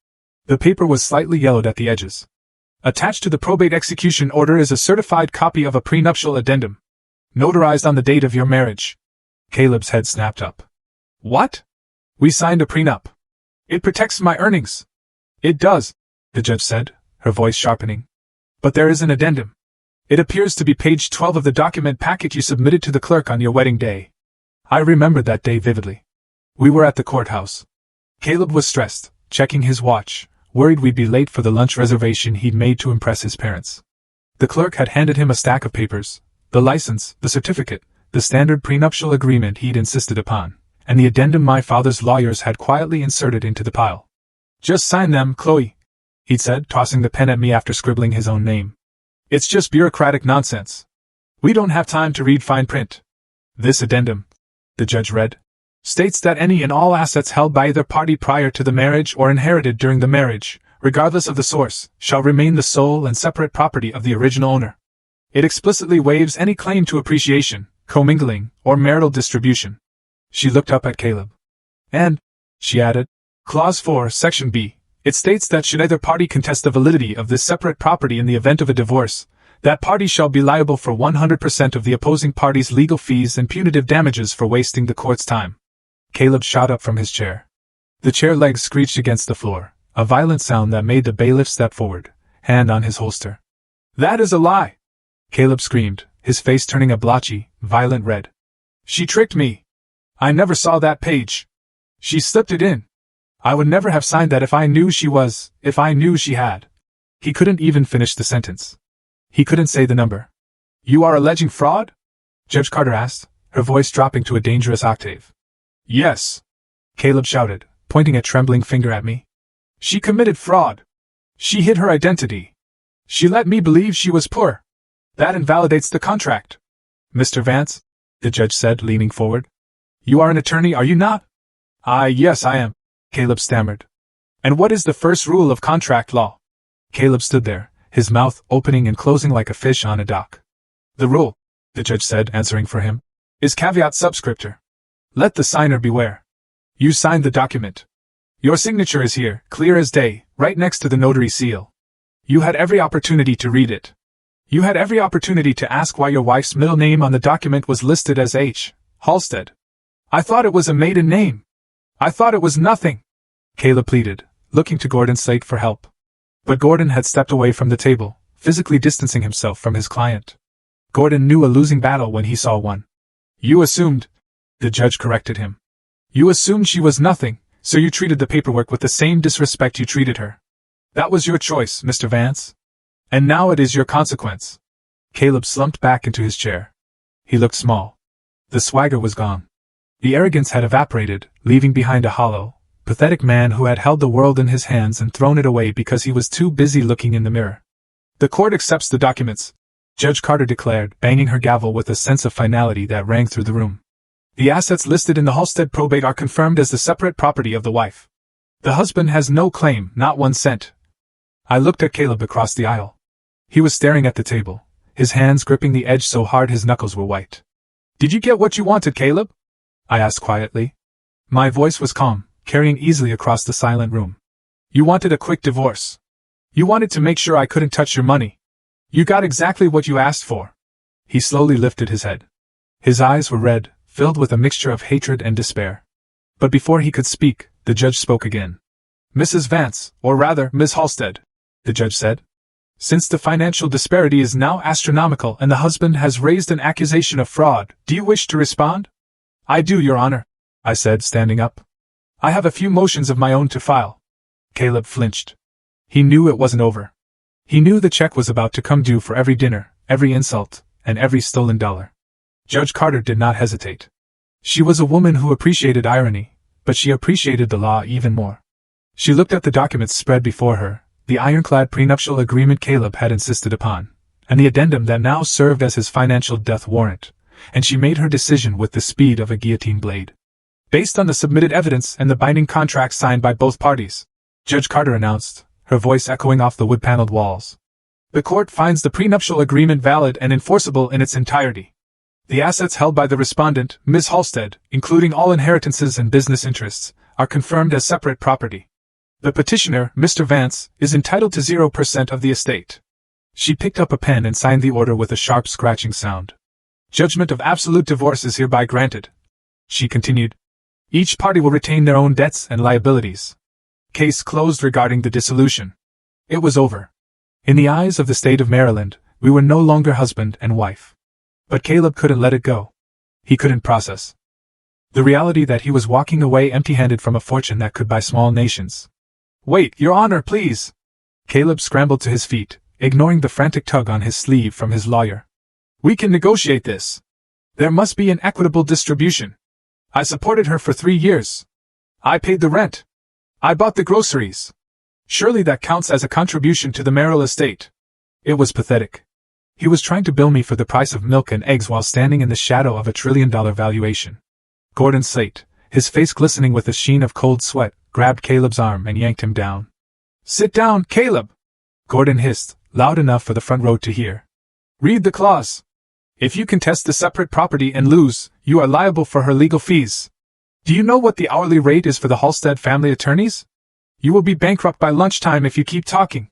The paper was slightly yellowed at the edges. Attached to the probate execution order is a certified copy of a prenuptial addendum. Notarized on the date of your marriage. Caleb's head snapped up. What? We signed a prenup. It protects my earnings. It does, the judge said, her voice sharpening. But there is an addendum. It appears to be page 12 of the document packet you submitted to the clerk on your wedding day. I remembered that day vividly. We were at the courthouse. Caleb was stressed, checking his watch, worried we'd be late for the lunch reservation he'd made to impress his parents. The clerk had handed him a stack of papers, the license, the certificate, the standard prenuptial agreement he'd insisted upon, and the addendum my father's lawyers had quietly inserted into the pile. Just sign them, Chloe, he'd said, tossing the pen at me after scribbling his own name. It's just bureaucratic nonsense. We don't have time to read fine print. This addendum, the judge read, states that any and all assets held by either party prior to the marriage or inherited during the marriage, regardless of the source, shall remain the sole and separate property of the original owner. It explicitly waives any claim to appreciation, commingling, or marital distribution. She looked up at Caleb. And, she added, Clause 4, Section B, it states that should either party contest the validity of this separate property in the event of a divorce, that party shall be liable for 100% of the opposing party's legal fees and punitive damages for wasting the court's time. Caleb shot up from his chair. The chair legs screeched against the floor, a violent sound that made the bailiff step forward, hand on his holster. That is a lie! Caleb screamed, his face turning a blotchy, violent red. She tricked me. I never saw that page. She slipped it in. I would never have signed that if I knew she had. He couldn't even finish the sentence. He couldn't say the number. You are alleging fraud? Judge Carter asked, her voice dropping to a dangerous octave. Yes, Caleb shouted, pointing a trembling finger at me. She committed fraud. She hid her identity. She let me believe she was poor. That invalidates the contract. Mr. Vance, the judge said, leaning forward. You are an attorney, are you not? Yes, I am, Caleb stammered. And what is the first rule of contract law? Caleb stood there, his mouth opening and closing like a fish on a dock. The rule, the judge said, answering for him, is caveat subscriptor. Let the signer beware. You signed the document. Your signature is here, clear as day, right next to the notary seal. You had every opportunity to read it. You had every opportunity to ask why your wife's middle name on the document was listed as H. Halstead. I thought it was a maiden name. I thought it was nothing. Caleb pleaded, looking to Gordon Slate for help. But Gordon had stepped away from the table, physically distancing himself from his client. Gordon knew a losing battle when he saw one. You assumed, the judge corrected him. You assumed she was nothing, so you treated the paperwork with the same disrespect you treated her. That was your choice, Mr. Vance. And now it is your consequence. Caleb slumped back into his chair. He looked small. The swagger was gone. The arrogance had evaporated, leaving behind a hollow, pathetic man who had held the world in his hands and thrown it away because he was too busy looking in the mirror. The court accepts the documents, Judge Carter declared, banging her gavel with a sense of finality that rang through the room. The assets listed in the Halstead probate are confirmed as the separate property of the wife. The husband has no claim, not 1 cent. I looked at Caleb across the aisle. He was staring at the table, his hands gripping the edge so hard his knuckles were white. Did you get what you wanted, Caleb? I asked quietly, My voice was calm, carrying easily across the silent room. You wanted a quick divorce. You wanted to make sure I couldn't touch your money. You got exactly what you asked for. He slowly lifted his head. His eyes were red, filled with a mixture of hatred and despair. But before he could speak, the judge spoke again. Mrs. Vance, or rather, Miss Halstead, the judge said. Since the financial disparity is now astronomical and the husband has raised an accusation of fraud, do you wish to respond? I do, Your Honor, I said, standing up. I have a few motions of my own to file. Caleb flinched. He knew it wasn't over. He knew the check was about to come due for every dinner, every insult, and every stolen dollar. Judge Carter did not hesitate. She was a woman who appreciated irony, but she appreciated the law even more. She looked at the documents spread before her, the ironclad prenuptial agreement Caleb had insisted upon, and the addendum that now served as his financial death warrant, and she made her decision with the speed of a guillotine blade. Based on the submitted evidence and the binding contract signed by both parties, Judge Carter announced, her voice echoing off the wood-paneled walls. The court finds the prenuptial agreement valid and enforceable in its entirety. The assets held by the respondent, Ms. Halstead, including all inheritances and business interests, are confirmed as separate property. The petitioner, Mr. Vance, is entitled to 0% of the estate. She picked up a pen and signed the order with a sharp scratching sound. Judgment of absolute divorce is hereby granted. She continued. Each party will retain their own debts and liabilities. Case closed regarding the dissolution. It was over. In the eyes of the state of Maryland, we were no longer husband and wife. But Caleb couldn't let it go. He couldn't process the reality that he was walking away empty-handed from a fortune that could buy small nations. Wait, Your Honor, please! Caleb scrambled to his feet, ignoring the frantic tug on his sleeve from his lawyer. We can negotiate this. There must be an equitable distribution. I supported her for 3 years. I paid the rent. I bought the groceries. Surely that counts as a contribution to the Merrill estate. It was pathetic. He was trying to bill me for the price of milk and eggs while standing in the shadow of $1 trillion valuation. Gordon Slate, his face glistening with a sheen of cold sweat, grabbed Caleb's arm and yanked him down. Sit down, Caleb! Gordon hissed, loud enough for the front row to hear. Read the clause. If you contest the separate property and lose, you are liable for her legal fees. Do you know what the hourly rate is for the Halstead family attorneys? You will be bankrupt by lunchtime if you keep talking.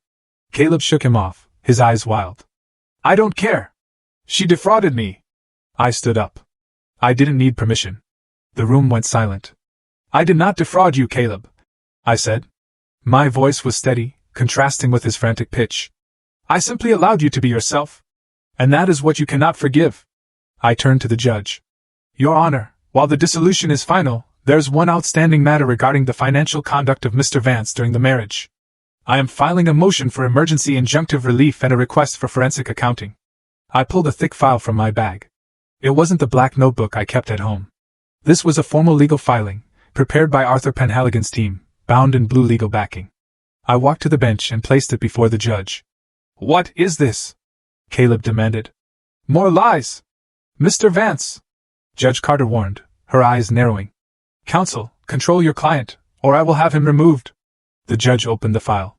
Caleb shook him off, his eyes wild. I don't care. She defrauded me. I stood up. I didn't need permission. The room went silent. I did not defraud you, Caleb, I said. My voice was steady, contrasting with his frantic pitch. I simply allowed you to be yourself. And that is what you cannot forgive. I turned to the judge. Your Honor, while the dissolution is final, there's one outstanding matter regarding the financial conduct of Mr. Vance during the marriage. I am filing a motion for emergency injunctive relief and a request for forensic accounting. I pulled a thick file from my bag. It wasn't the black notebook I kept at home. This was a formal legal filing, prepared by Arthur Penhaligon's team, bound in blue legal backing. I walked to the bench and placed it before the judge. What is this? Caleb demanded. More lies! Mr. Vance! Judge Carter warned, her eyes narrowing. Counsel, control your client, or I will have him removed. The judge opened the file.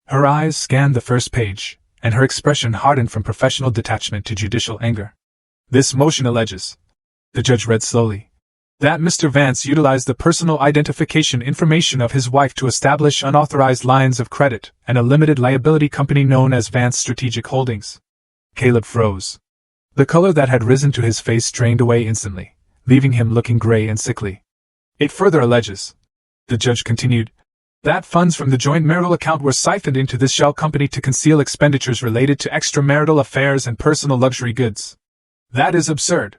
Her eyes scanned the first page, and her expression hardened from professional detachment to judicial anger. This motion alleges, the judge read slowly, that Mr. Vance utilized the personal identification information of his wife to establish unauthorized lines of credit and a limited liability company known as Vance Strategic Holdings. Caleb froze. The color that had risen to his face drained away instantly, leaving him looking gray and sickly. It further alleges, the judge continued, that funds from the joint marital account were siphoned into this shell company to conceal expenditures related to extramarital affairs and personal luxury goods. That is absurd,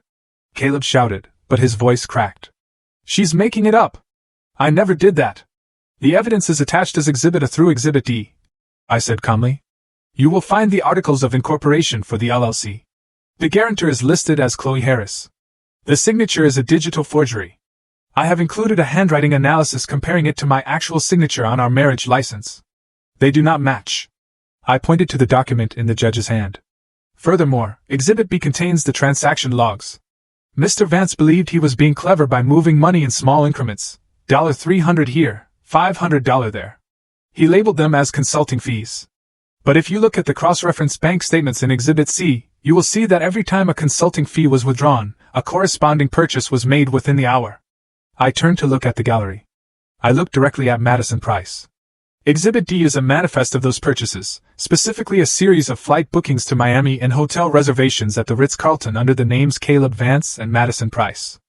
Caleb shouted, but his voice cracked. She's making it up. I never did that. The evidence is attached as Exhibit A through Exhibit D, I said calmly. You will find the articles of incorporation for the LLC. The guarantor is listed as Chloe Harris. The signature is a digital forgery. I have included a handwriting analysis comparing it to my actual signature on our marriage license. They do not match. I pointed to the document in the judge's hand. Furthermore, Exhibit B contains the transaction logs. Mr. Vance believed he was being clever by moving money in small increments, $300 here, $500 there. He labeled them as consulting fees. But if you look at the cross-reference bank statements in Exhibit C, you will see that every time a consulting fee was withdrawn, a corresponding purchase was made within the hour. I turned to look at the gallery. I looked directly at Madison Price. Exhibit D is a manifest of those purchases, specifically a series of flight bookings to Miami and hotel reservations at the Ritz-Carlton under the names Caleb Vance and Madison Price.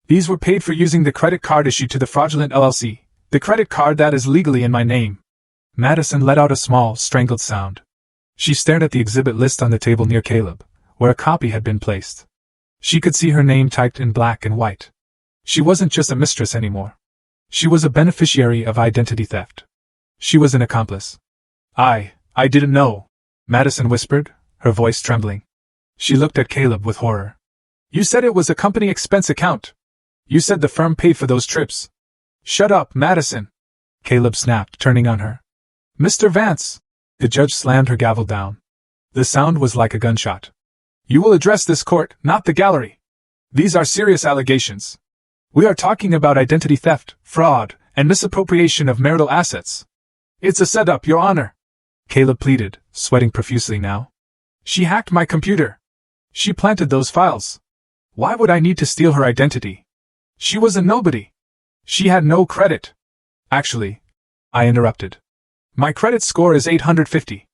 These were paid for using the credit card issued to the fraudulent LLC, the credit card that is legally in my name. Madison let out a small, strangled sound. She stared at the exhibit list on the table near Caleb, where a copy had been placed. She could see her name typed in black and white. She wasn't just a mistress anymore. She was a beneficiary of identity theft. She was an accomplice. I didn't know, Madison whispered, her voice trembling. She looked at Caleb with horror. You said it was a company expense account. You said the firm paid for those trips. Shut up, Madison, Caleb snapped, turning on her. Mr. Vance, the judge slammed her gavel down. The sound was like a gunshot. You will address this court, not the gallery. These are serious allegations. We are talking about identity theft, fraud, and misappropriation of marital assets. It's a setup, Your Honor, Caleb pleaded, sweating profusely now. She hacked my computer. She planted those files. Why would I need to steal her identity? She was a nobody. She had no credit. Actually, I interrupted. My credit score is 850.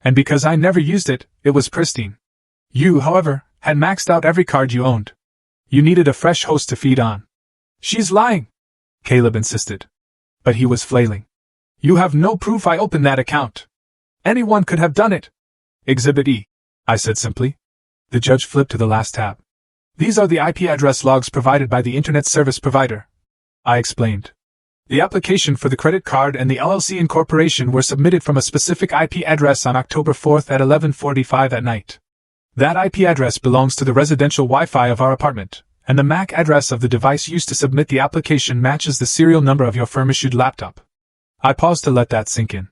And because I never used it, it was pristine. You, however, had maxed out every card you owned. You needed a fresh host to feed on. She's lying, Caleb insisted. But he was flailing. You have no proof I opened that account. Anyone could have done it. Exhibit E, I said simply. The judge flipped to the last tab. These are the IP address logs provided by the Internet Service Provider, I explained. The application for the credit card and the LLC incorporation were submitted from a specific IP address on October 4th at 11:45 at night. That IP address belongs to the residential Wi-Fi of our apartment, and the MAC address of the device used to submit the application matches the serial number of your firm-issued laptop. I paused to let that sink in.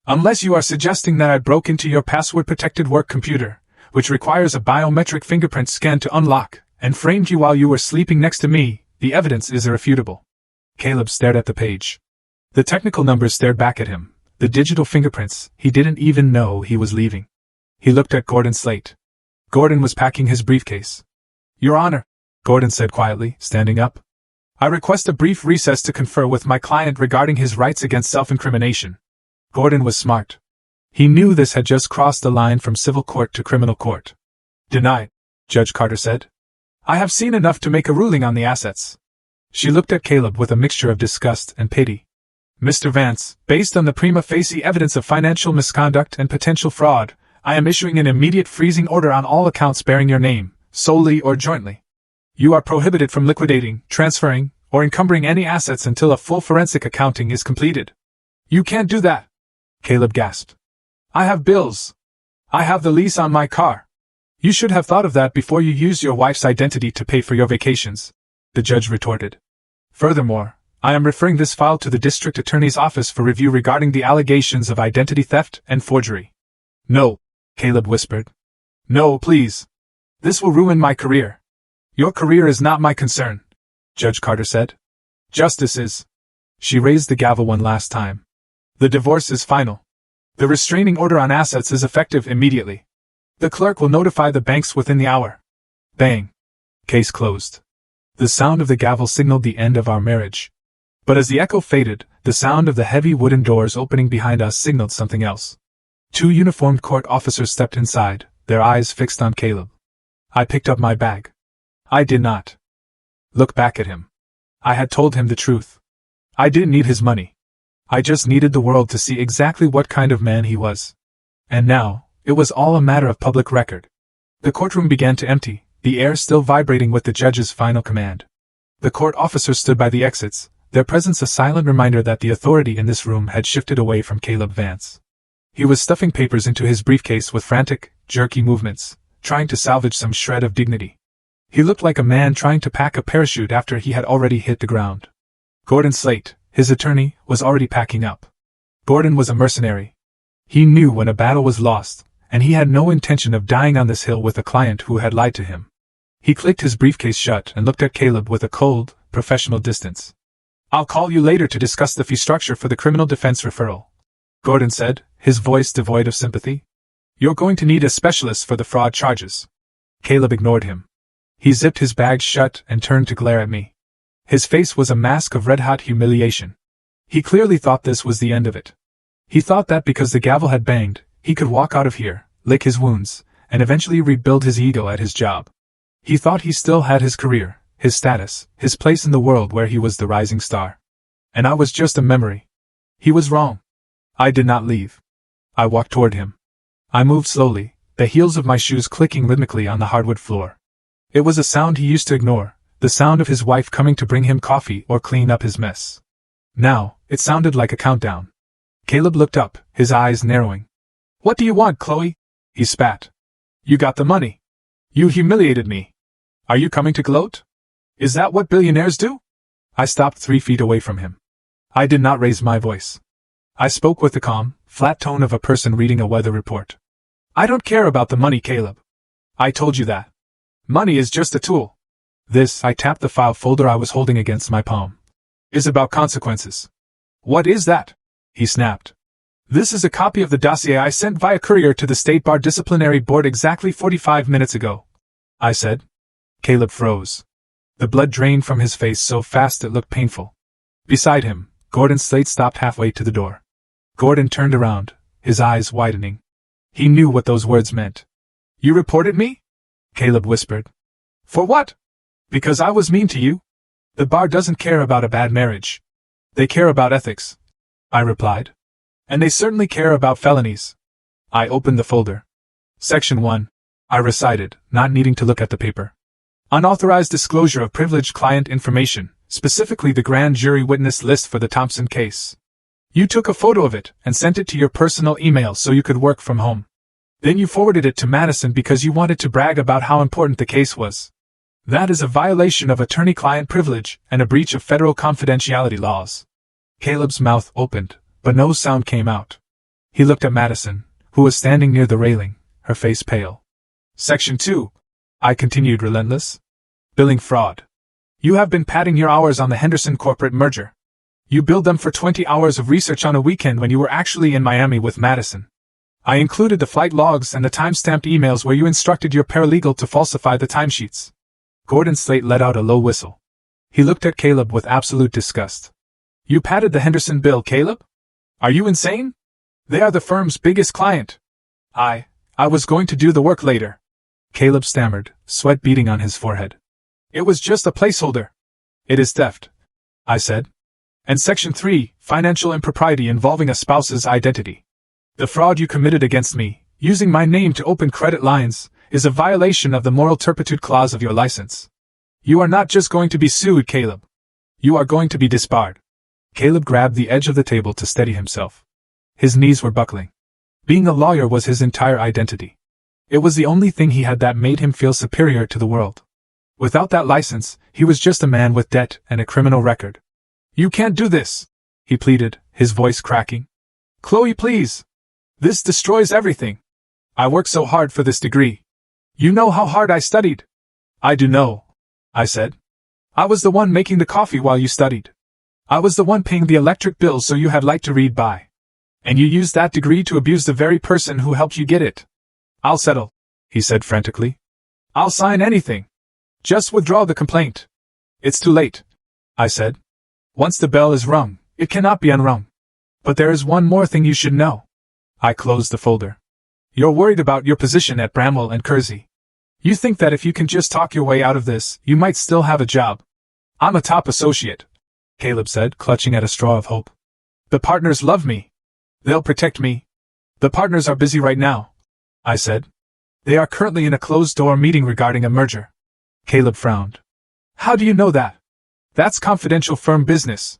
Unless you are suggesting that I broke into your password-protected work computer, which requires a biometric fingerprint scan to unlock, and framed you while you were sleeping next to me, the evidence is irrefutable. Caleb stared at the page. The technical numbers stared back at him, the digital fingerprints. He didn't even know he was leaving. He looked at Gordon Slate. Gordon was packing his briefcase. Your Honor, Gordon said quietly, standing up. I request a brief recess to confer with my client regarding his rights against self-incrimination. Gordon was smart. He knew this had just crossed the line from civil court to criminal court. Denied, Judge Carter said. I have seen enough to make a ruling on the assets. She looked at Caleb with a mixture of disgust and pity. Mr. Vance, based on the prima facie evidence of financial misconduct and potential fraud, I am issuing an immediate freezing order on all accounts bearing your name, solely or jointly. You are prohibited from liquidating, transferring, or encumbering any assets until a full forensic accounting is completed. You can't do that, Caleb gasped. I have bills. I have the lease on my car. You should have thought of that before you used your wife's identity to pay for your vacations, the judge retorted. Furthermore, I am referring this file to the district attorney's office for review regarding the allegations of identity theft and forgery. No, Caleb whispered. No, please. This will ruin my career. Your career is not my concern, Judge Carter said. Justice is. She raised the gavel one last time. The divorce is final. The restraining order on assets is effective immediately. The clerk will notify the banks within the hour. Bang. Case closed. The sound of the gavel signaled the end of our marriage. But as the echo faded, the sound of the heavy wooden doors opening behind us signaled something else. 2 uniformed court officers stepped inside, their eyes fixed on Caleb. I picked up my bag. I did not look back at him. I had told him the truth. I didn't need his money. I just needed the world to see exactly what kind of man he was. And now, it was all a matter of public record. The courtroom began to empty, the air still vibrating with the judge's final command. The court officers stood by the exits, their presence a silent reminder that the authority in this room had shifted away from Caleb Vance. He was stuffing papers into his briefcase with frantic, jerky movements, trying to salvage some shred of dignity. He looked like a man trying to pack a parachute after he had already hit the ground. Gordon Slate, his attorney, was already packing up. Gordon was a mercenary. He knew when a battle was lost, and he had no intention of dying on this hill with a client who had lied to him. He clicked his briefcase shut and looked at Caleb with a cold, professional distance. I'll call you later to discuss the fee structure for the criminal defense referral, Gordon said, his voice devoid of sympathy. You're going to need a specialist for the fraud charges. Caleb ignored him. He zipped his bag shut and turned to glare at me. His face was a mask of red-hot humiliation. He clearly thought this was the end of it. He thought that because the gavel had banged, he could walk out of here, lick his wounds, and eventually rebuild his ego at his job. He thought he still had his career, his status, his place in the world where he was the rising star. And I was just a memory. He was wrong. I did not leave. I walked toward him. I moved slowly, the heels of my shoes clicking rhythmically on the hardwood floor. It was a sound he used to ignore, the sound of his wife coming to bring him coffee or clean up his mess. Now, it sounded like a countdown. Caleb looked up, his eyes narrowing. "What do you want, Chloe?" he spat. "You got the money. You humiliated me. Are you coming to gloat? Is that what billionaires do?" I stopped 3 feet away from him. I did not raise my voice. I spoke with the calm, flat tone of a person reading a weather report. "I don't care about the money, Caleb. I told you that. Money is just a tool. This," I tapped the file folder I was holding against my palm, "is about consequences." "What is that?" he snapped. "This is a copy of the dossier I sent via courier to the State Bar Disciplinary Board exactly 45 minutes ago," I said. Caleb froze. The blood drained from his face so fast it looked painful. Beside him, Gordon Slate stopped halfway to the door. Gordon turned around, his eyes widening. He knew what those words meant. "You reported me?" Caleb whispered. "For what?" "Because I was mean to you. The bar doesn't care about a bad marriage. They care about ethics," I replied. "And they certainly care about felonies." I opened the folder. Section 1. I recited, not needing to look at the paper. "Unauthorized disclosure of privileged client information, specifically the grand jury witness list for the Thompson case. You took a photo of it and sent it to your personal email so you could work from home. Then you forwarded it to Madison because you wanted to brag about how important the case was. That is a violation of attorney-client privilege and a breach of federal confidentiality laws." Caleb's mouth opened, but no sound came out. He looked at Madison, who was standing near the railing, her face pale. Section 2. I continued relentless. "Billing fraud. You have been padding your hours on the Henderson corporate merger. You billed them for 20 hours of research on a weekend when you were actually in Miami with Madison. I included the flight logs and the time-stamped emails where you instructed your paralegal to falsify the timesheets." Gordon Slate let out a low whistle. He looked at Caleb with absolute disgust. "You padded the Henderson bill, Caleb? Are you insane? They are the firm's biggest client. I was going to do the work later." Caleb stammered, sweat beading on his forehead. "It was just a placeholder." "It is theft," I said. "And Section 3, financial impropriety involving a spouse's identity. The fraud you committed against me, using my name to open credit lines, is a violation of the moral turpitude clause of your license. You are not just going to be sued, Caleb. You are going to be disbarred." Caleb grabbed the edge of the table to steady himself. His knees were buckling. Being a lawyer was his entire identity. It was the only thing he had that made him feel superior to the world. Without that license, he was just a man with debt and a criminal record. "You can't do this," he pleaded, his voice cracking. "Chloe, please. This destroys everything. I worked so hard for this degree. You know how hard I studied." "I do know," I said. "I was the one making the coffee while you studied. I was the one paying the electric bills so you had light to read by. And you used that degree to abuse the very person who helped you get it." "I'll settle," he said frantically. "I'll sign anything. Just withdraw the complaint." "It's too late," I said. "Once the bell is rung, it cannot be unrung. But there is one more thing you should know." I closed the folder. "You're worried about your position at Bramwell and Kersey. You think that if you can just talk your way out of this, you might still have a job. I'm a top associate," Caleb said, clutching at a straw of hope. "The partners love me. They'll protect me. The partners are busy right now," I said. "They are currently in a closed-door meeting regarding a merger." Caleb frowned. "How do you know that?" "That's confidential firm business."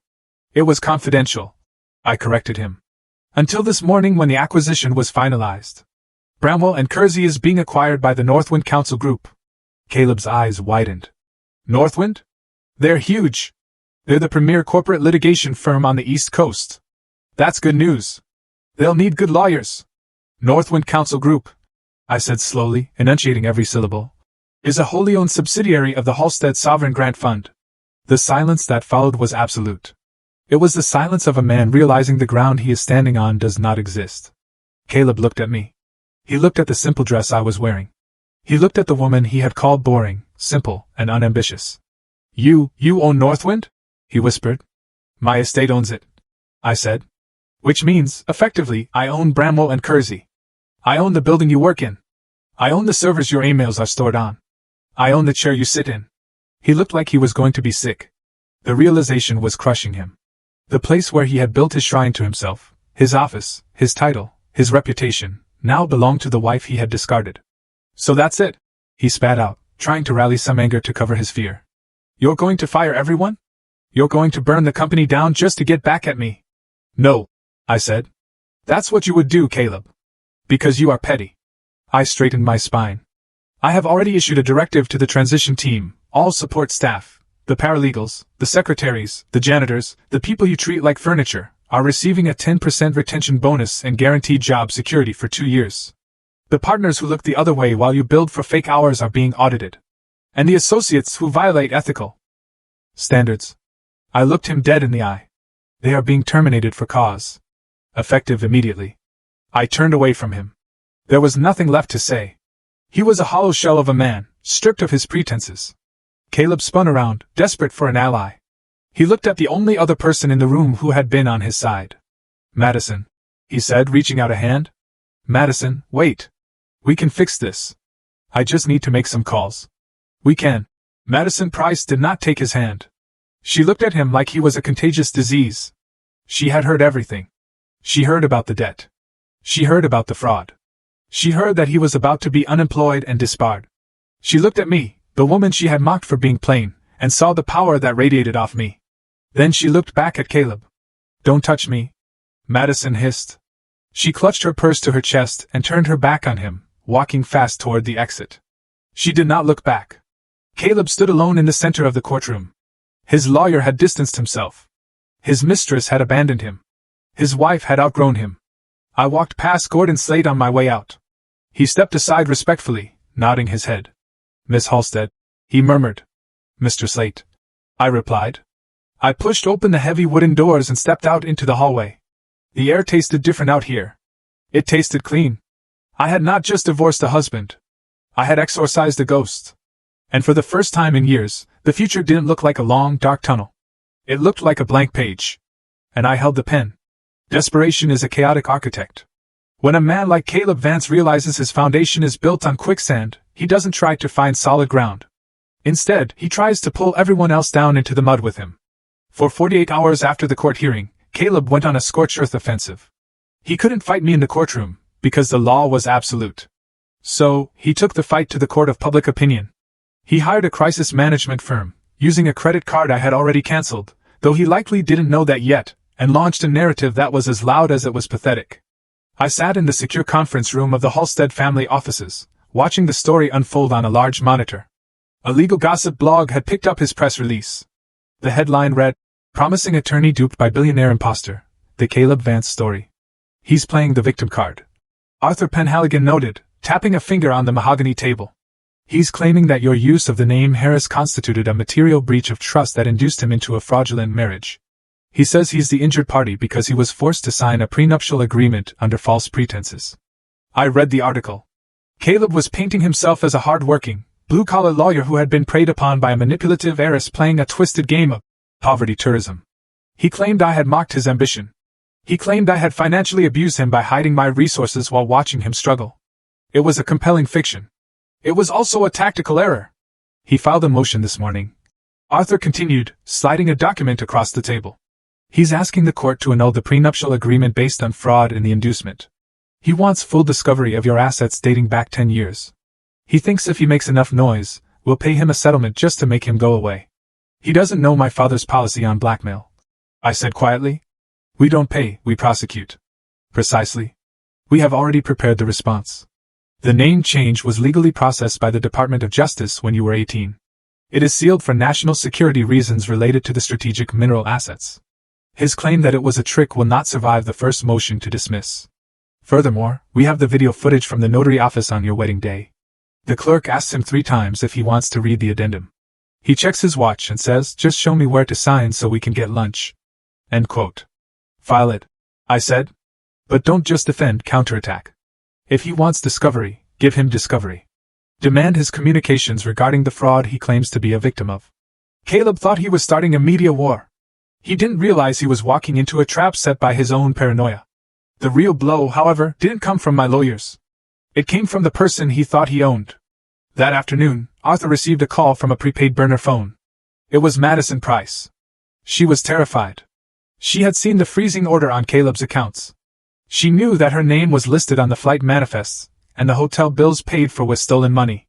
"It was confidential," I corrected him. "Until this morning when the acquisition was finalized. Bramwell and Kersey is being acquired by the Northwind Counsel Group." Caleb's eyes widened. "Northwind? They're huge. They're the premier corporate litigation firm on the East Coast. That's good news. They'll need good lawyers. Northwind Counsel Group," I said slowly, enunciating every syllable, "is a wholly owned subsidiary of the Halstead Sovereign Grant Fund." The silence that followed was absolute. It was the silence of a man realizing the ground he is standing on does not exist. Caleb looked at me. He looked at the simple dress I was wearing. He looked at the woman he had called boring, simple, and unambitious. You own Northwind? He whispered. My estate owns it, I said. Which means, effectively, I own Bramwell and Kersey. I own the building you work in. I own the servers your emails are stored on. I own the chair you sit in. He looked like he was going to be sick. The realization was crushing him. The place where he had built his shrine to himself, his office, his title, his reputation, now belonged to the wife he had discarded. So that's it, he spat out, trying to rally some anger to cover his fear. You're going to fire everyone? You're going to burn the company down just to get back at me? No, I said. That's what you would do, Caleb. Because you are petty. I straightened my spine. I have already issued a directive to the transition team, all support staff, the paralegals, the secretaries, the janitors, the people you treat like furniture, are receiving a 10% retention bonus and guaranteed job security for 2 years. The partners who look the other way while you build for fake hours are being audited. And the associates who violate ethical standards. I looked him dead in the eye. They are being terminated for cause. Effective immediately. I turned away from him. There was nothing left to say. He was a hollow shell of a man, stripped of his pretenses. Caleb spun around, desperate for an ally. He looked at the only other person in the room who had been on his side. Madison, he said, reaching out a hand. Madison, wait. We can fix this. I just need to make some calls. We can. Madison Price did not take his hand. She looked at him like he was a contagious disease. She had heard everything. She heard about the debt. She heard about the fraud. She heard that he was about to be unemployed and disbarred. She looked at me, the woman she had mocked for being plain, and saw the power that radiated off me. Then she looked back at Caleb. Don't touch me, Madison hissed. She clutched her purse to her chest and turned her back on him, walking fast toward the exit. She did not look back. Caleb stood alone in the center of the courtroom. His lawyer had distanced himself. His mistress had abandoned him. His wife had outgrown him. I walked past Gordon Slade on my way out. He stepped aside respectfully, nodding his head. Miss Halstead, he murmured. Mr. Slate, I replied. I pushed open the heavy wooden doors and stepped out into the hallway. The air tasted different out here. It tasted clean. I had not just divorced a husband. I had exorcised a ghost. And for the first time in years, the future didn't look like a long, dark tunnel. It looked like a blank page. And I held the pen. Desperation is a chaotic architect. When a man like Caleb Vance realizes his foundation is built on quicksand, he doesn't try to find solid ground. Instead, he tries to pull everyone else down into the mud with him. For 48 hours after the court hearing, Caleb went on a scorched earth offensive. He couldn't fight me in the courtroom, because the law was absolute. So, he took the fight to the court of public opinion. He hired a crisis management firm, using a credit card I had already canceled, though he likely didn't know that yet, and launched a narrative that was as loud as it was pathetic. I sat in the secure conference room of the Halstead family offices, watching the story unfold on a large monitor. A legal gossip blog had picked up his press release. The headline read, Promising Attorney Duped by Billionaire Imposter, the Caleb Vance Story. He's playing the victim card. Arthur Penhaligon noted, tapping a finger on the mahogany table. He's claiming that your use of the name Harris constituted a material breach of trust that induced him into a fraudulent marriage. He says he's the injured party because he was forced to sign a prenuptial agreement under false pretenses. I read the article. Caleb was painting himself as a hard-working, blue-collar lawyer who had been preyed upon by a manipulative heiress playing a twisted game of poverty tourism. He claimed I had mocked his ambition. He claimed I had financially abused him by hiding my resources while watching him struggle. It was a compelling fiction. It was also a tactical error. He filed a motion this morning. Arthur continued, sliding a document across the table. He's asking the court to annul the prenuptial agreement based on fraud in the inducement. He wants full discovery of your assets dating back 10 years. He thinks if he makes enough noise, we'll pay him a settlement just to make him go away. He doesn't know my father's policy on blackmail. I said quietly. We don't pay, we prosecute. Precisely. We have already prepared the response. The name change was legally processed by the Department of Justice when you were 18. It is sealed for national security reasons related to the strategic mineral assets. His claim that it was a trick will not survive the first motion to dismiss. Furthermore, we have the video footage from the notary office on your wedding day. The clerk asks him 3 times if he wants to read the addendum. He checks his watch and says, just show me where to sign so we can get lunch. End quote. File it, I said. But don't just defend, counterattack. If he wants discovery, give him discovery. Demand his communications regarding the fraud he claims to be a victim of. Caleb thought he was starting a media war. He didn't realize he was walking into a trap set by his own paranoia. The real blow, however, didn't come from my lawyers. It came from the person he thought he owned. That afternoon, Arthur received a call from a prepaid burner phone. It was Madison Price. She was terrified. She had seen the freezing order on Caleb's accounts. She knew that her name was listed on the flight manifests, and the hotel bills paid for with stolen money.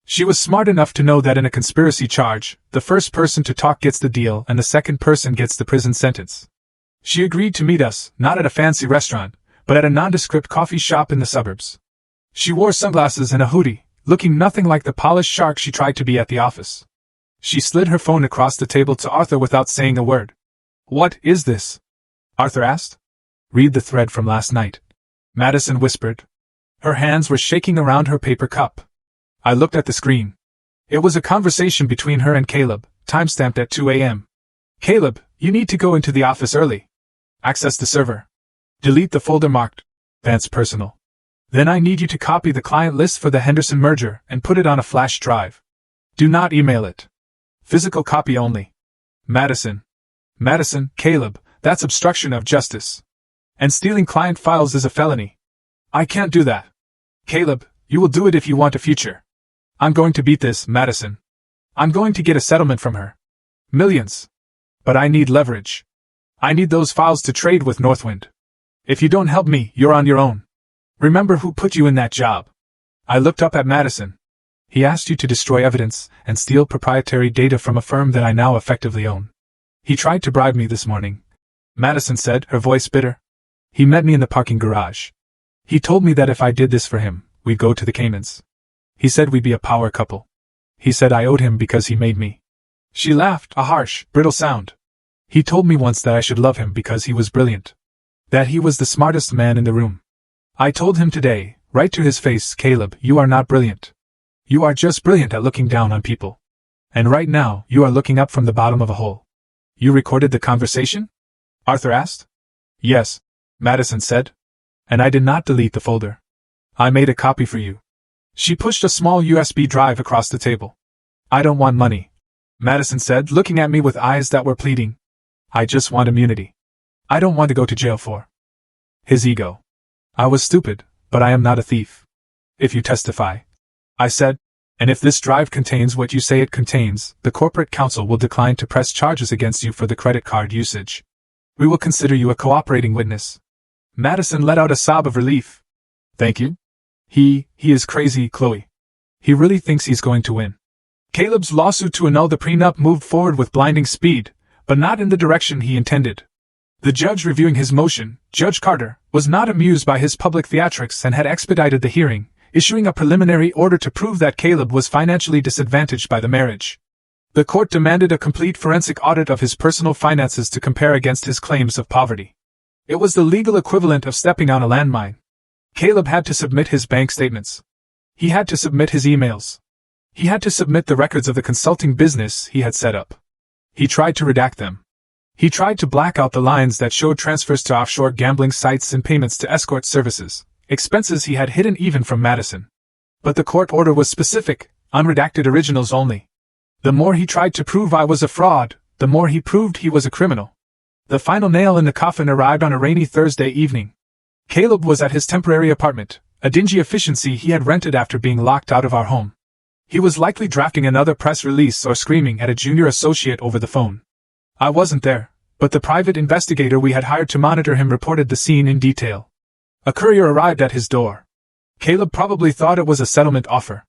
She was smart enough to know that in a conspiracy charge, the first person to talk gets the deal and the second person gets the prison sentence. She agreed to meet us, not at a fancy restaurant, but at a nondescript coffee shop in the suburbs. She wore sunglasses and a hoodie, looking nothing like the polished shark she tried to be at the office. She slid her phone across the table to Arthur without saying a word. "What is this?" Arthur asked. "Read the thread from last night," Madison whispered. Her hands were shaking around her paper cup. I looked at the screen. It was a conversation between her and Caleb, timestamped at 2 a.m. "Caleb, you need to go into the office early. Access the server. Delete the folder marked Vance Personal. Then I need you to copy the client list for the Henderson merger and put it on a flash drive. Do not email it. Physical copy only. Madison. Madison, Caleb, that's obstruction of justice. And stealing client files is a felony. I can't do that. Caleb, you will do it if you want a future. I'm going to beat this, Madison. I'm going to get a settlement from her. Millions. But I need leverage. I need those files to trade with Northwind. If you don't help me, you're on your own. Remember who put you in that job." I looked up at Madison. "He asked you to destroy evidence and steal proprietary data from a firm that I now effectively own. He tried to bribe me this morning," Madison said, her voice bitter. "He met me in the parking garage. He told me that if I did this for him, we'd go to the Caymans. He said we'd be a power couple. He said I owed him because he made me." She laughed, a harsh, brittle sound. "He told me once that I should love him because he was brilliant. That he was the smartest man in the room. I told him today, right to his face, Caleb, you are not brilliant. You are just brilliant at looking down on people. And right now, you are looking up from the bottom of a hole." "You recorded the conversation?" Arthur asked. "Yes," Madison said. "And I did not delete the folder. I made a copy for you." She pushed a small USB drive across the table. "I don't want money," Madison said, looking at me with eyes that were pleading. "I just want immunity. I don't want to go to jail for." His ego. "I was stupid, but I am not a thief. If you testify," I said, "and if this drive contains what you say it contains, the corporate counsel will decline to press charges against you for the credit card usage. We will consider you a cooperating witness." Madison let out a sob of relief. "Thank you. He is crazy, Chloe. He really thinks he's going to win." Caleb's lawsuit to annul the prenup moved forward with blinding speed, but not in the direction he intended. The judge reviewing his motion, Judge Carter, was not amused by his public theatrics and had expedited the hearing, issuing a preliminary order to prove that Caleb was financially disadvantaged by the marriage. The court demanded a complete forensic audit of his personal finances to compare against his claims of poverty. It was the legal equivalent of stepping on a landmine. Caleb had to submit his bank statements. He had to submit his emails. He had to submit the records of the consulting business he had set up. He tried to redact them. He tried to black out the lines that showed transfers to offshore gambling sites and payments to escort services, expenses he had hidden even from Madison. But the court order was specific, unredacted originals only. The more he tried to prove I was a fraud, the more he proved he was a criminal. The final nail in the coffin arrived on a rainy Thursday evening. Caleb was at his temporary apartment, a dingy efficiency he had rented after being locked out of our home. He was likely drafting another press release or screaming at a junior associate over the phone. I wasn't there, but the private investigator we had hired to monitor him reported the scene in detail. A courier arrived at his door. Caleb probably thought it was a settlement offer.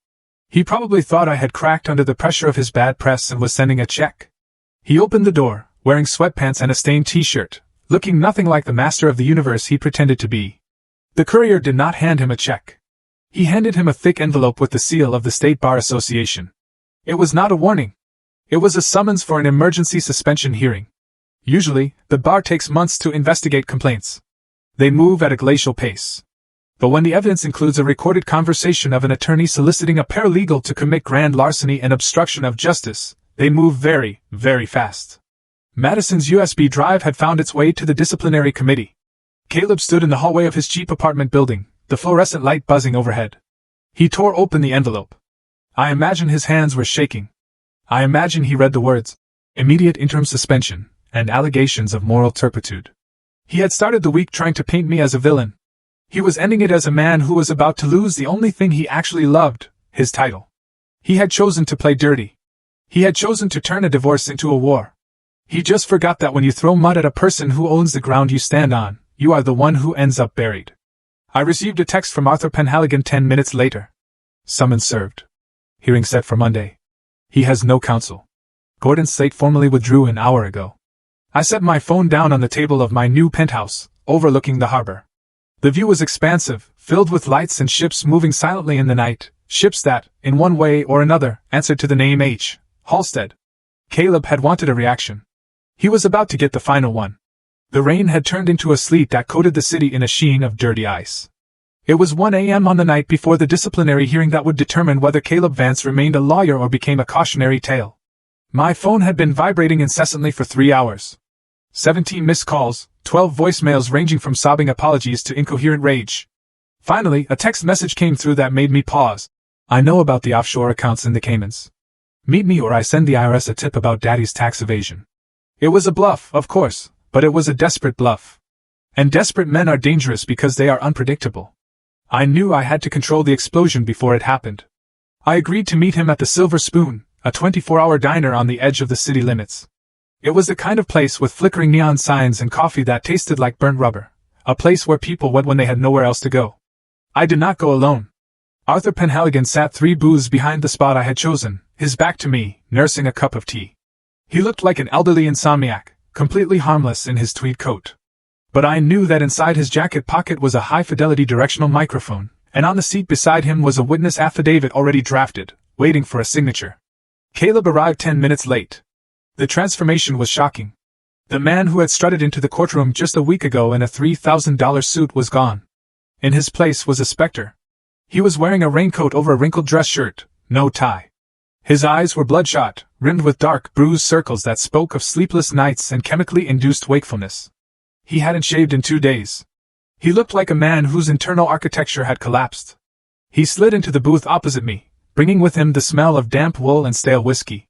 He probably thought I had cracked under the pressure of his bad press and was sending a check. He opened the door, wearing sweatpants and a stained t-shirt, looking nothing like the master of the universe he pretended to be. The courier did not hand him a check. He handed him a thick envelope with the seal of the State Bar Association. It was not a warning. It was a summons for an emergency suspension hearing. Usually, the bar takes months to investigate complaints. They move at a glacial pace. But when the evidence includes a recorded conversation of an attorney soliciting a paralegal to commit grand larceny and obstruction of justice, they move very, very fast. Madison's USB drive had found its way to the disciplinary committee. Caleb stood in the hallway of his cheap apartment building, the fluorescent light buzzing overhead. He tore open the envelope. I imagine his hands were shaking. I imagine he read the words, immediate interim suspension, and allegations of moral turpitude. He had started the week trying to paint me as a villain. He was ending it as a man who was about to lose the only thing he actually loved, his title. He had chosen to play dirty. He had chosen to turn a divorce into a war. He just forgot that when you throw mud at a person who owns the ground you stand on, you are the one who ends up buried. I received a text from Arthur Penhaligon 10 minutes later. Summons served. Hearing set for Monday. He has no counsel. Gordon Slate formally withdrew an hour ago. I set my phone down on the table of my new penthouse, overlooking the harbor. The view was expansive, filled with lights and ships moving silently in the night, ships that, in one way or another, answered to the name H. Halstead. Caleb had wanted a reaction. He was about to get the final one. The rain had turned into a sleet that coated the city in a sheen of dirty ice. It was 1 a.m. on the night before the disciplinary hearing that would determine whether Caleb Vance remained a lawyer or became a cautionary tale. My phone had been vibrating incessantly for 3 hours. 17 missed calls, 12 voicemails ranging from sobbing apologies to incoherent rage. Finally, a text message came through that made me pause. I know about the offshore accounts in the Caymans. Meet me or I send the IRS a tip about Daddy's tax evasion. It was a bluff, of course, but it was a desperate bluff. And desperate men are dangerous because they are unpredictable. I knew I had to control the explosion before it happened. I agreed to meet him at the Silver Spoon, a 24-hour diner on the edge of the city limits. It was the kind of place with flickering neon signs and coffee that tasted like burnt rubber, a place where people went when they had nowhere else to go. I did not go alone. Arthur Penhaligon sat 3 booths behind the spot I had chosen, his back to me, nursing a cup of tea. He looked like an elderly insomniac, completely harmless in his tweed coat. But I knew that inside his jacket pocket was a high-fidelity directional microphone, and on the seat beside him was a witness affidavit already drafted, waiting for a signature. Caleb arrived 10 minutes late. The transformation was shocking. The man who had strutted into the courtroom just a week ago in a $3,000 suit was gone. In his place was a specter. He was wearing a raincoat over a wrinkled dress shirt, no tie. His eyes were bloodshot, rimmed with dark, bruised circles that spoke of sleepless nights and chemically induced wakefulness. He hadn't shaved in 2 days. He looked like a man whose internal architecture had collapsed. He slid into the booth opposite me, bringing with him the smell of damp wool and stale whiskey.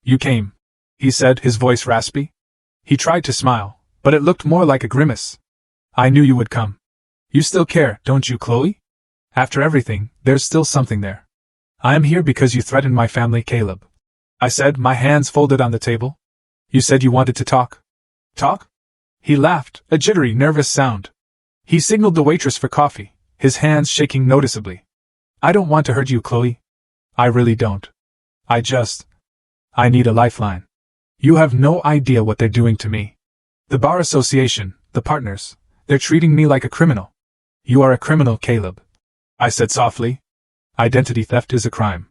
"You came," he said, his voice raspy. He tried to smile, but it looked more like a grimace. "I knew you would come. You still care, don't you, Chloe? After everything, there's still something there." "I am here because you threatened my family, Caleb," I said, my hands folded on the table. "You said you wanted to talk." "Talk?" He laughed, a jittery, nervous sound. He signaled the waitress for coffee, his hands shaking noticeably. "I don't want to hurt you, Chloe. I really don't. I need a lifeline. You have no idea what they're doing to me. The bar association, the partners, they're treating me like a criminal." "You are a criminal, Caleb," I said softly. "Identity theft is a crime."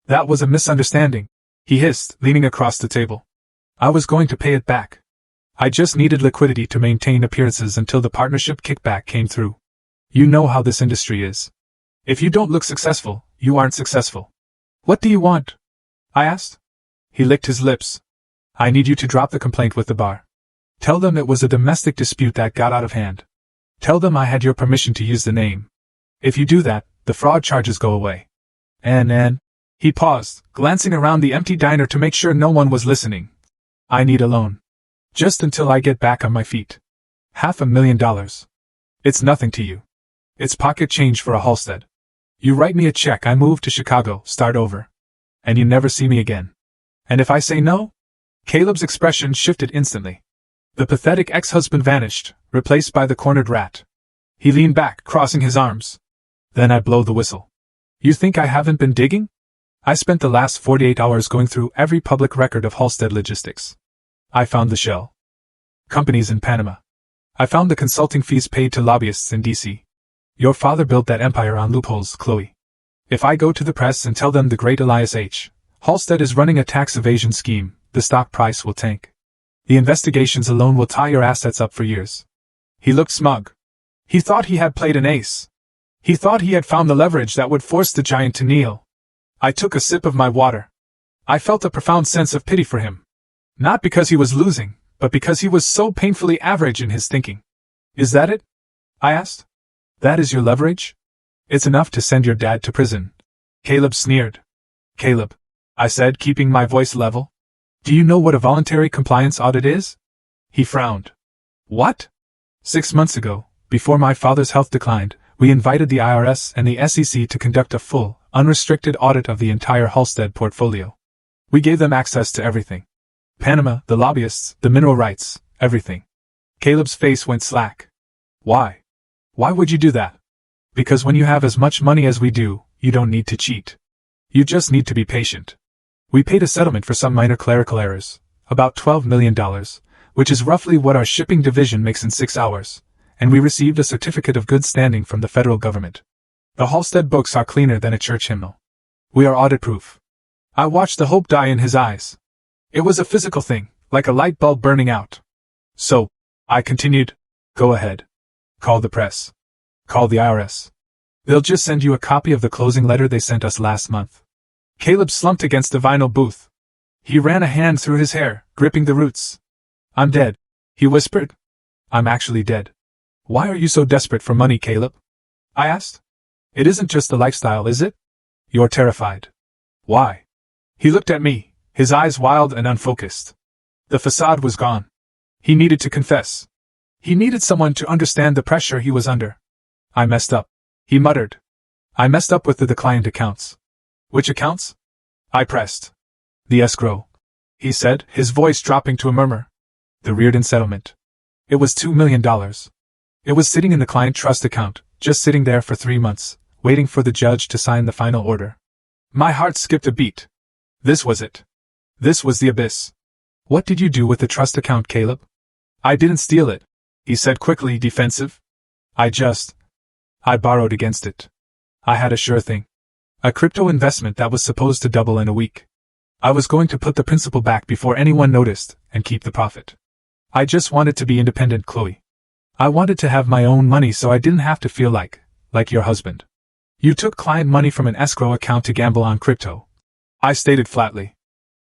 "That was a misunderstanding," he hissed, leaning across the table. "I was going to pay it back. I just needed liquidity to maintain appearances until the partnership kickback came through. You know how this industry is. If you don't look successful, you aren't successful." "What do you want?" I asked. He licked his lips. "I need you to drop the complaint with the bar. Tell them it was a domestic dispute that got out of hand. Tell them I had your permission to use the name. If you do that, the fraud charges go away. And, he paused, glancing around the empty diner to make sure no one was listening. "I need a loan. Just until I get back on my feet. $500,000. It's nothing to you. It's pocket change for a Halstead. You write me a check, I move to Chicago, start over. And you never see me again. And if I say no?" Caleb's expression shifted instantly. The pathetic ex-husband vanished, replaced by the cornered rat. He leaned back, crossing his arms. Then I blow the whistle. "You think I haven't been digging? I spent the last 48 hours going through every public record of Halstead Logistics. I found the shell companies in Panama. I found the consulting fees paid to lobbyists in D.C. Your father built that empire on loopholes, Chloe. If I go to the press and tell them the great Elias H. Halstead is running a tax evasion scheme, the stock price will tank. The investigations alone will tie your assets up for years." He looked smug. He thought he had played an ace. He thought he had found the leverage that would force the giant to kneel. I took a sip of my water. I felt a profound sense of pity for him. Not because he was losing, but because he was so painfully average in his thinking. "Is that it?" I asked. "That is your leverage? It's enough to send your dad to prison." Caleb sneered. "Caleb," I said, keeping my voice level. Do you know what a voluntary compliance audit is? He frowned. What? 6 months ago, before my father's health declined, we invited the IRS and the SEC to conduct a full, unrestricted audit of the entire Halstead portfolio. We gave them access to everything. Panama, the lobbyists, the mineral rights, everything. Caleb's face went slack. Why? Why would you do that? Because when you have as much money as we do, you don't need to cheat. You just need to be patient. We paid a settlement for some minor clerical errors, about $12 million, which is roughly what our shipping division makes in 6 hours, and we received a certificate of good standing from the federal government. The Halstead books are cleaner than a church hymnal. We are audit-proof. I watched the hope die in his eyes. It was a physical thing, like a light bulb burning out. So, I continued, go ahead. Call the press. Call the IRS. They'll just send you a copy of the closing letter they sent us last month. Caleb slumped against the vinyl booth. He ran a hand through his hair, gripping the roots. I'm dead, he whispered. I'm actually dead. Why are you so desperate for money, Caleb? I asked. It isn't just the lifestyle, is it? You're terrified. Why? He looked at me, his eyes wild and unfocused. The facade was gone. He needed to confess. He needed someone to understand the pressure he was under. I messed up, he muttered. I messed up with the declined accounts. Which accounts? I pressed. The escrow, he said, his voice dropping to a murmur. The Reardon settlement. It was $2 million. It was sitting in the client trust account, just sitting there for 3 months, waiting for the judge to sign the final order. My heart skipped a beat. This was it. This was the abyss. What did you do with the trust account, Caleb? I didn't steal it, he said quickly, defensive. I borrowed against it. I had a sure thing. A crypto investment that was supposed to double in a week. I was going to put the principal back before anyone noticed, and keep the profit. I just wanted to be independent, Chloe. I wanted to have my own money so I didn't have to feel like your husband. You took client money from an escrow account to gamble on crypto. I stated flatly.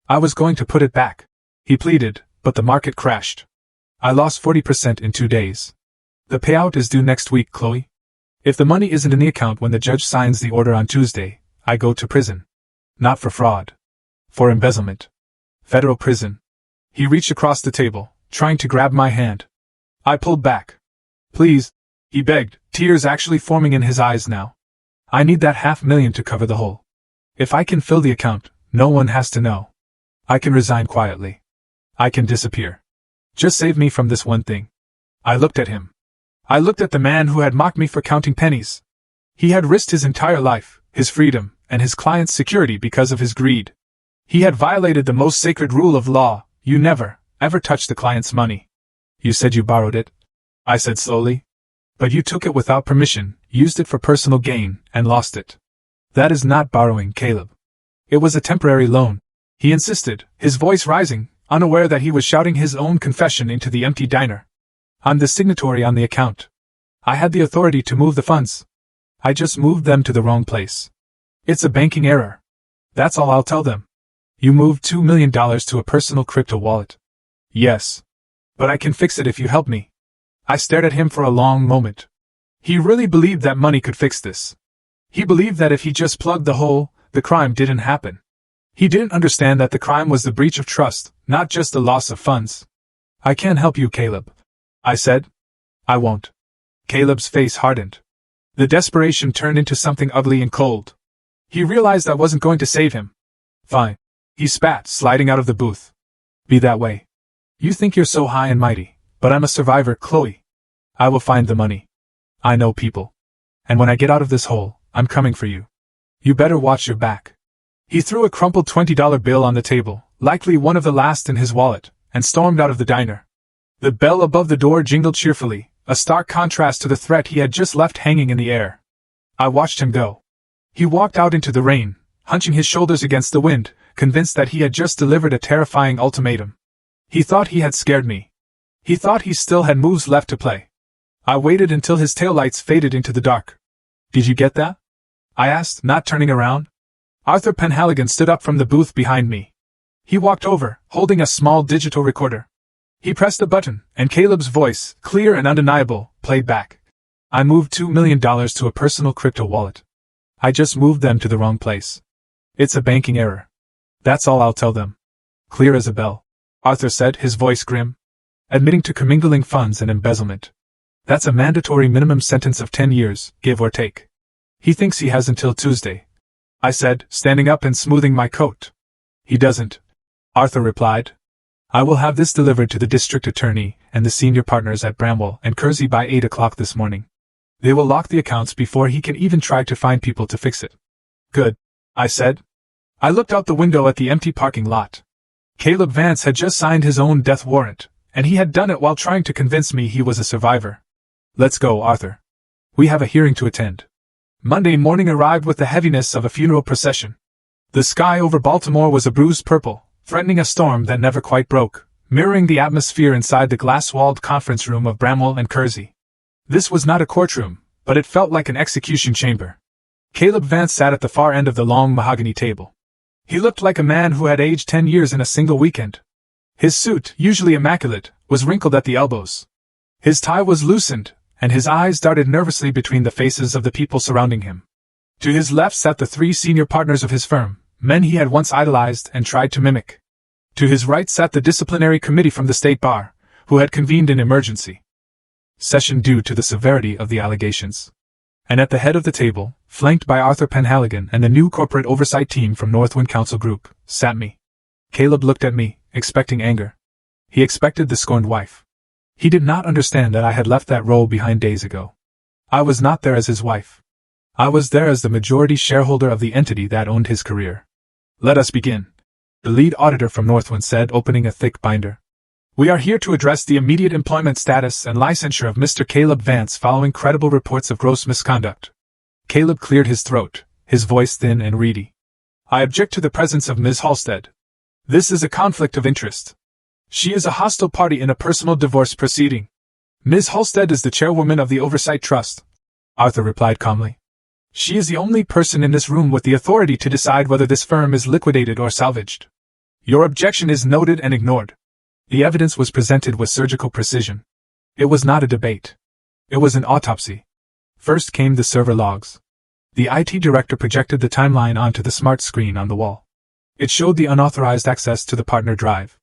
I was going to put it back, he pleaded, but the market crashed. I lost 40% in 2 days. The payout is due next week, Chloe. If the money isn't in the account when the judge signs the order on Tuesday, I go to prison. Not for fraud. For embezzlement. Federal prison. He reached across the table, trying to grab my hand. I pulled back. Please, he begged, tears actually forming in his eyes now. I need that $500,000 to cover the hole. If I can fill the account, no one has to know. I can resign quietly. I can disappear. Just save me from this one thing. I looked at him. I looked at the man who had mocked me for counting pennies. He had risked his entire life, his freedom, and his client's security because of his greed. He had violated the most sacred rule of law: you never, ever touch the client's money. You said you borrowed it, I said slowly. But you took it without permission, used it for personal gain, and lost it. That is not borrowing, Caleb. It was a temporary loan, he insisted, his voice rising, unaware that he was shouting his own confession into the empty diner. I'm the signatory on the account. I had the authority to move the funds. I just moved them to the wrong place. It's a banking error. That's all I'll tell them. You moved $2 million to a personal crypto wallet. Yes. But I can fix it if you help me. I stared at him for a long moment. He really believed that money could fix this. He believed that if he just plugged the hole, the crime didn't happen. He didn't understand that the crime was the breach of trust, not just the loss of funds. I can't help you, Caleb, I said. I won't. Caleb's face hardened. The desperation turned into something ugly and cold. He realized I wasn't going to save him. Fine, he spat, sliding out of the booth. Be that way. You think you're so high and mighty, but I'm a survivor, Chloe. I will find the money. I know people. And when I get out of this hole, I'm coming for you. You better watch your back. He threw a crumpled $20 bill on the table, likely one of the last in his wallet, and stormed out of the diner. The bell above the door jingled cheerfully, a stark contrast to the threat he had just left hanging in the air. I watched him go. He walked out into the rain, hunching his shoulders against the wind, convinced that he had just delivered a terrifying ultimatum. He thought he had scared me. He thought he still had moves left to play. I waited until his taillights faded into the dark. Did you get that? I asked, not turning around. Arthur Penhaligon stood up from the booth behind me. He walked over, holding a small digital recorder. He pressed a button, and Caleb's voice, clear and undeniable, played back. I moved $2 million to a personal crypto wallet. I just moved them to the wrong place. It's a banking error. That's all I'll tell them. Clear as a bell, Arthur said, his voice grim. Admitting to commingling funds and embezzlement. That's a mandatory minimum sentence of 10 years, give or take. He thinks he has until Tuesday, I said, standing up and smoothing my coat. He doesn't, Arthur replied. I will have this delivered to the district attorney and the senior partners at Bramwell and Kersey by 8 o'clock this morning. They will lock the accounts before he can even try to find people to fix it. Good, I said. I looked out the window at the empty parking lot. Caleb Vance had just signed his own death warrant, and he had done it while trying to convince me he was a survivor. Let's go, Arthur. We have a hearing to attend. Monday morning arrived with the heaviness of a funeral procession. The sky over Baltimore was a bruised purple, threatening a storm that never quite broke, mirroring the atmosphere inside the glass-walled conference room of Bramwell and Kersey. This was not a courtroom, but it felt like an execution chamber. Caleb Vance sat at the far end of the long mahogany table. He looked like a man who had aged 10 years in a single weekend. His suit, usually immaculate, was wrinkled at the elbows. His tie was loosened, and his eyes darted nervously between the faces of the people surrounding him. To his left sat the 3 senior partners of his firm, men he had once idolized and tried to mimic. To his right sat the disciplinary committee from the state bar, who had convened an emergency session due to the severity of the allegations. And at the head of the table, flanked by Arthur Penhaligon and the new corporate oversight team from Northwind Council Group, sat me. Caleb looked at me, expecting anger. He expected the scorned wife. He did not understand that I had left that role behind days ago. I was not there as his wife. I was there as the majority shareholder of the entity that owned his career. Let us begin, the lead auditor from Northwind said, opening a thick binder. We are here to address the immediate employment status and licensure of Mr. Caleb Vance following credible reports of gross misconduct. Caleb cleared his throat, his voice thin and reedy. I object to the presence of Ms. Halstead. This is a conflict of interest. She is a hostile party in a personal divorce proceeding. Ms. Halstead is the chairwoman of the Oversight Trust, Arthur replied calmly. She is the only person in this room with the authority to decide whether this firm is liquidated or salvaged. Your objection is noted and ignored. The evidence was presented with surgical precision. It was not a debate. It was an autopsy. First came the server logs. The IT director projected the timeline onto the smart screen on the wall. It showed the unauthorized access to the partner drive.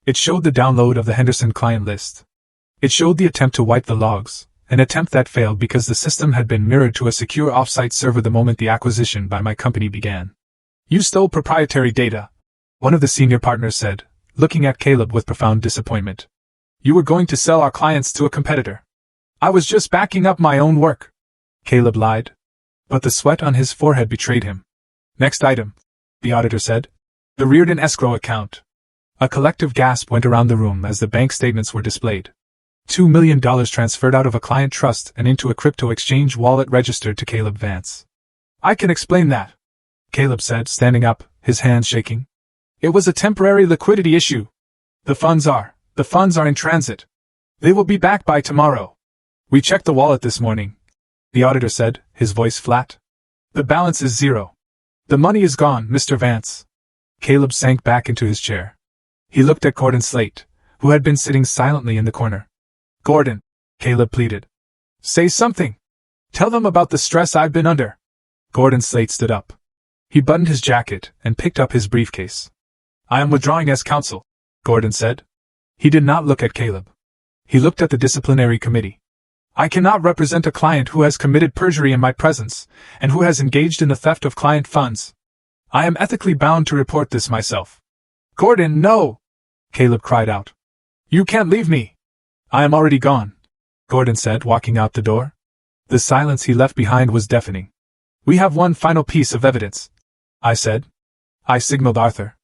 It showed the download of the Henderson client list. It showed the attempt to wipe the logs, an attempt that failed because the system had been mirrored to a secure off-site server the moment the acquisition by my company began. You stole proprietary data, one of the senior partners said, looking at Caleb with profound disappointment. You were going to sell our clients to a competitor. I was just backing up my own work. Caleb lied. But the sweat on his forehead betrayed him. Next item, the auditor said. The Reardon escrow account. A collective gasp went around the room as the bank statements were displayed. $2 million transferred out of a client trust and into a crypto exchange wallet registered to Caleb Vance. I can explain that, Caleb said, standing up, his hands shaking. It was a temporary liquidity issue. The funds are in transit. They will be back by tomorrow. We checked the wallet this morning, the auditor said, his voice flat. The balance is zero. The money is gone, Mr. Vance. Caleb sank back into his chair. He looked at Gordon Slate, who had been sitting silently in the corner. Gordon, Caleb pleaded. Say something. Tell them about the stress I've been under. Gordon Slate stood up. He buttoned his jacket and picked up his briefcase. I am withdrawing as counsel, Gordon said. He did not look at Caleb. He looked at the disciplinary committee. I cannot represent a client who has committed perjury in my presence and who has engaged in the theft of client funds. I am ethically bound to report this myself. Gordon, no! Caleb cried out. You can't leave me. I am already gone, Gordon said, walking out the door. The silence he left behind was deafening. We have one final piece of evidence, I said. I signaled Arthur.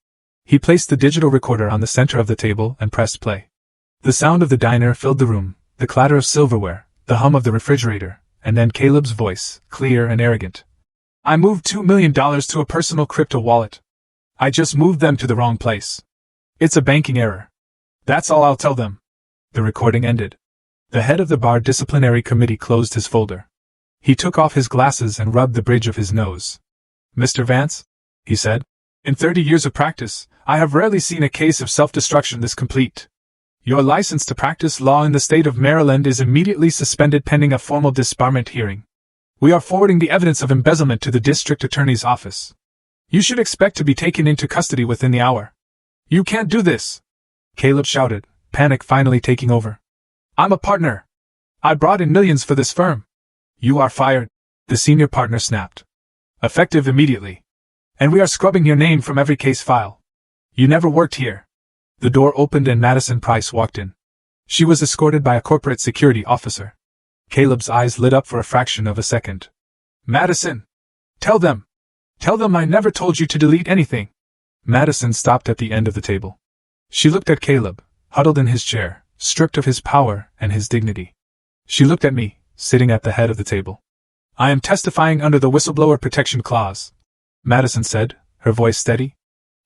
He placed the digital recorder on the center of the table and pressed play. The sound of the diner filled the room, the clatter of silverware, the hum of the refrigerator, and then Caleb's voice, clear and arrogant. I moved $2 million to a personal crypto wallet. I just moved them to the wrong place. It's a banking error. That's all I'll tell them. The recording ended. The head of the bar disciplinary committee closed his folder. He took off his glasses and rubbed the bridge of his nose. Mr. Vance, he said, in 30 years of practice, I have rarely seen a case of self-destruction this complete. Your license to practice law in the state of Maryland is immediately suspended pending a formal disbarment hearing. We are forwarding the evidence of embezzlement to the district attorney's office. You should expect to be taken into custody within the hour. You can't do this! Caleb shouted, panic finally taking over. I'm a partner. I brought in millions for this firm. You are fired, the senior partner snapped. Effective immediately. And we are scrubbing your name from every case file. You never worked here. The door opened and Madison Price walked in. She was escorted by a corporate security officer. Caleb's eyes lit up for a fraction of a second. Madison! Tell them I never told you to delete anything. Madison stopped at the end of the table. She looked at Caleb, huddled in his chair, stripped of his power and his dignity. She looked at me, sitting at the head of the table. I am testifying under the Whistleblower Protection Clause, Madison said, her voice steady.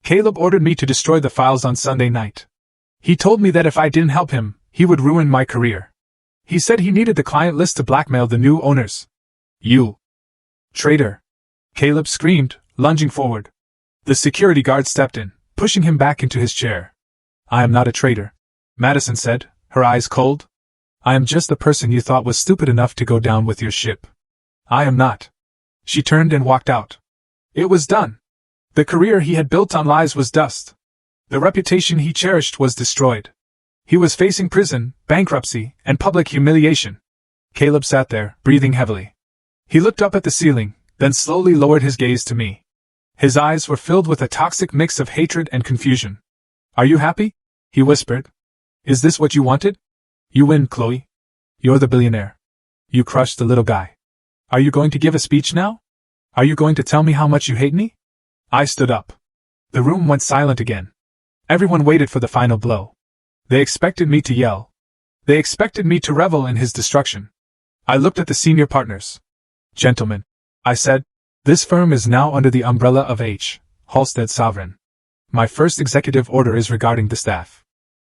Caleb ordered me to destroy the files on Sunday night. He told me that if I didn't help him, he would ruin my career. He said he needed the client list to blackmail the new owners. You traitor! Caleb screamed, lunging forward. The security guard stepped in, pushing him back into his chair. I am not a traitor, Madison said, her eyes cold. I am just the person you thought was stupid enough to go down with your ship. I am not. She turned and walked out. It was done. The career he had built on lies was dust. The reputation he cherished was destroyed. He was facing prison, bankruptcy, and public humiliation. Caleb sat there, breathing heavily. He looked up at the ceiling, then slowly lowered his gaze to me. His eyes were filled with a toxic mix of hatred and confusion. Are you happy? He whispered. Is this what you wanted? You win, Chloe. You're the billionaire. You crushed the little guy. Are you going to give a speech now? Are you going to tell me how much you hate me? I stood up. The room went silent again. Everyone waited for the final blow. They expected me to yell. They expected me to revel in his destruction. I looked at the senior partners. Gentlemen, I said, this firm is now under the umbrella of H. Halstead Sovereign. My first executive order is regarding the staff.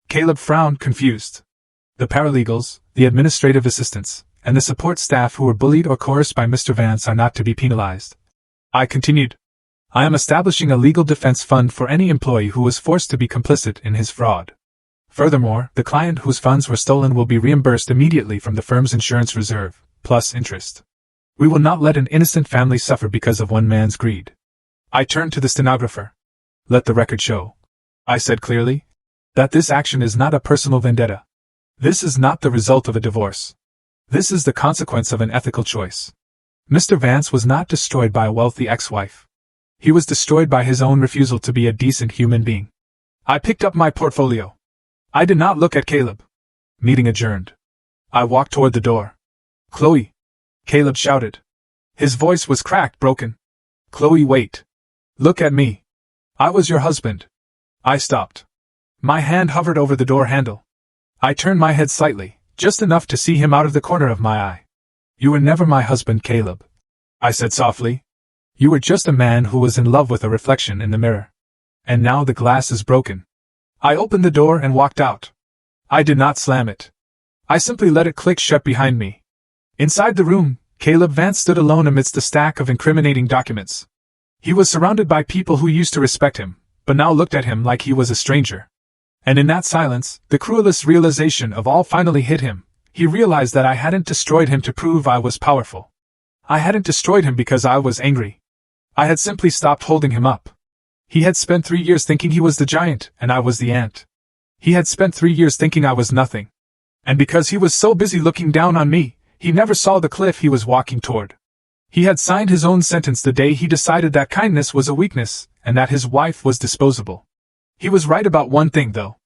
Caleb frowned, confused. The paralegals, the administrative assistants, and the support staff who were bullied or coerced by Mr. Vance are not to be penalized. I continued. I am establishing a legal defense fund for any employee who was forced to be complicit in his fraud. Furthermore, the client whose funds were stolen will be reimbursed immediately from the firm's insurance reserve, plus interest. We will not let an innocent family suffer because of one man's greed. I turned to the stenographer. Let the record show, I said clearly, that this action is not a personal vendetta. This is not the result of a divorce. This is the consequence of an ethical choice. Mr. Vance was not destroyed by a wealthy ex-wife. He was destroyed by his own refusal to be a decent human being. I picked up my portfolio. I did not look at Caleb. Meeting adjourned. I walked toward the door. Chloe! Caleb shouted. His voice was cracked, broken. Chloe, wait. Look at me. I was your husband. I stopped. My hand hovered over the door handle. I turned my head slightly, just enough to see him out of the corner of my eye. You were never my husband, Caleb, I said softly. You were just a man who was in love with a reflection in the mirror. And now the glass is broken. I opened the door and walked out. I did not slam it. I simply let it click shut behind me. Inside the room, Caleb Vance stood alone amidst a stack of incriminating documents. He was surrounded by people who used to respect him, but now looked at him like he was a stranger. And in that silence, the cruelest realization of all finally hit him. He realized that I hadn't destroyed him to prove I was powerful. I hadn't destroyed him because I was angry. I had simply stopped holding him up. He had spent 3 years thinking he was the giant, and I was the ant. He had spent 3 years thinking I was nothing. And because he was so busy looking down on me, he never saw the cliff he was walking toward. He had signed his own sentence the day he decided that kindness was a weakness, and that his wife was disposable. He was right about one thing, though.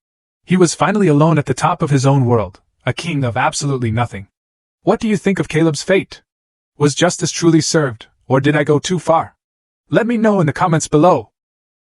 He was finally alone at the top of his own world, a king of absolutely nothing. What do you think of Caleb's fate? Was justice truly served, or did I go too far? Let me know in the comments below.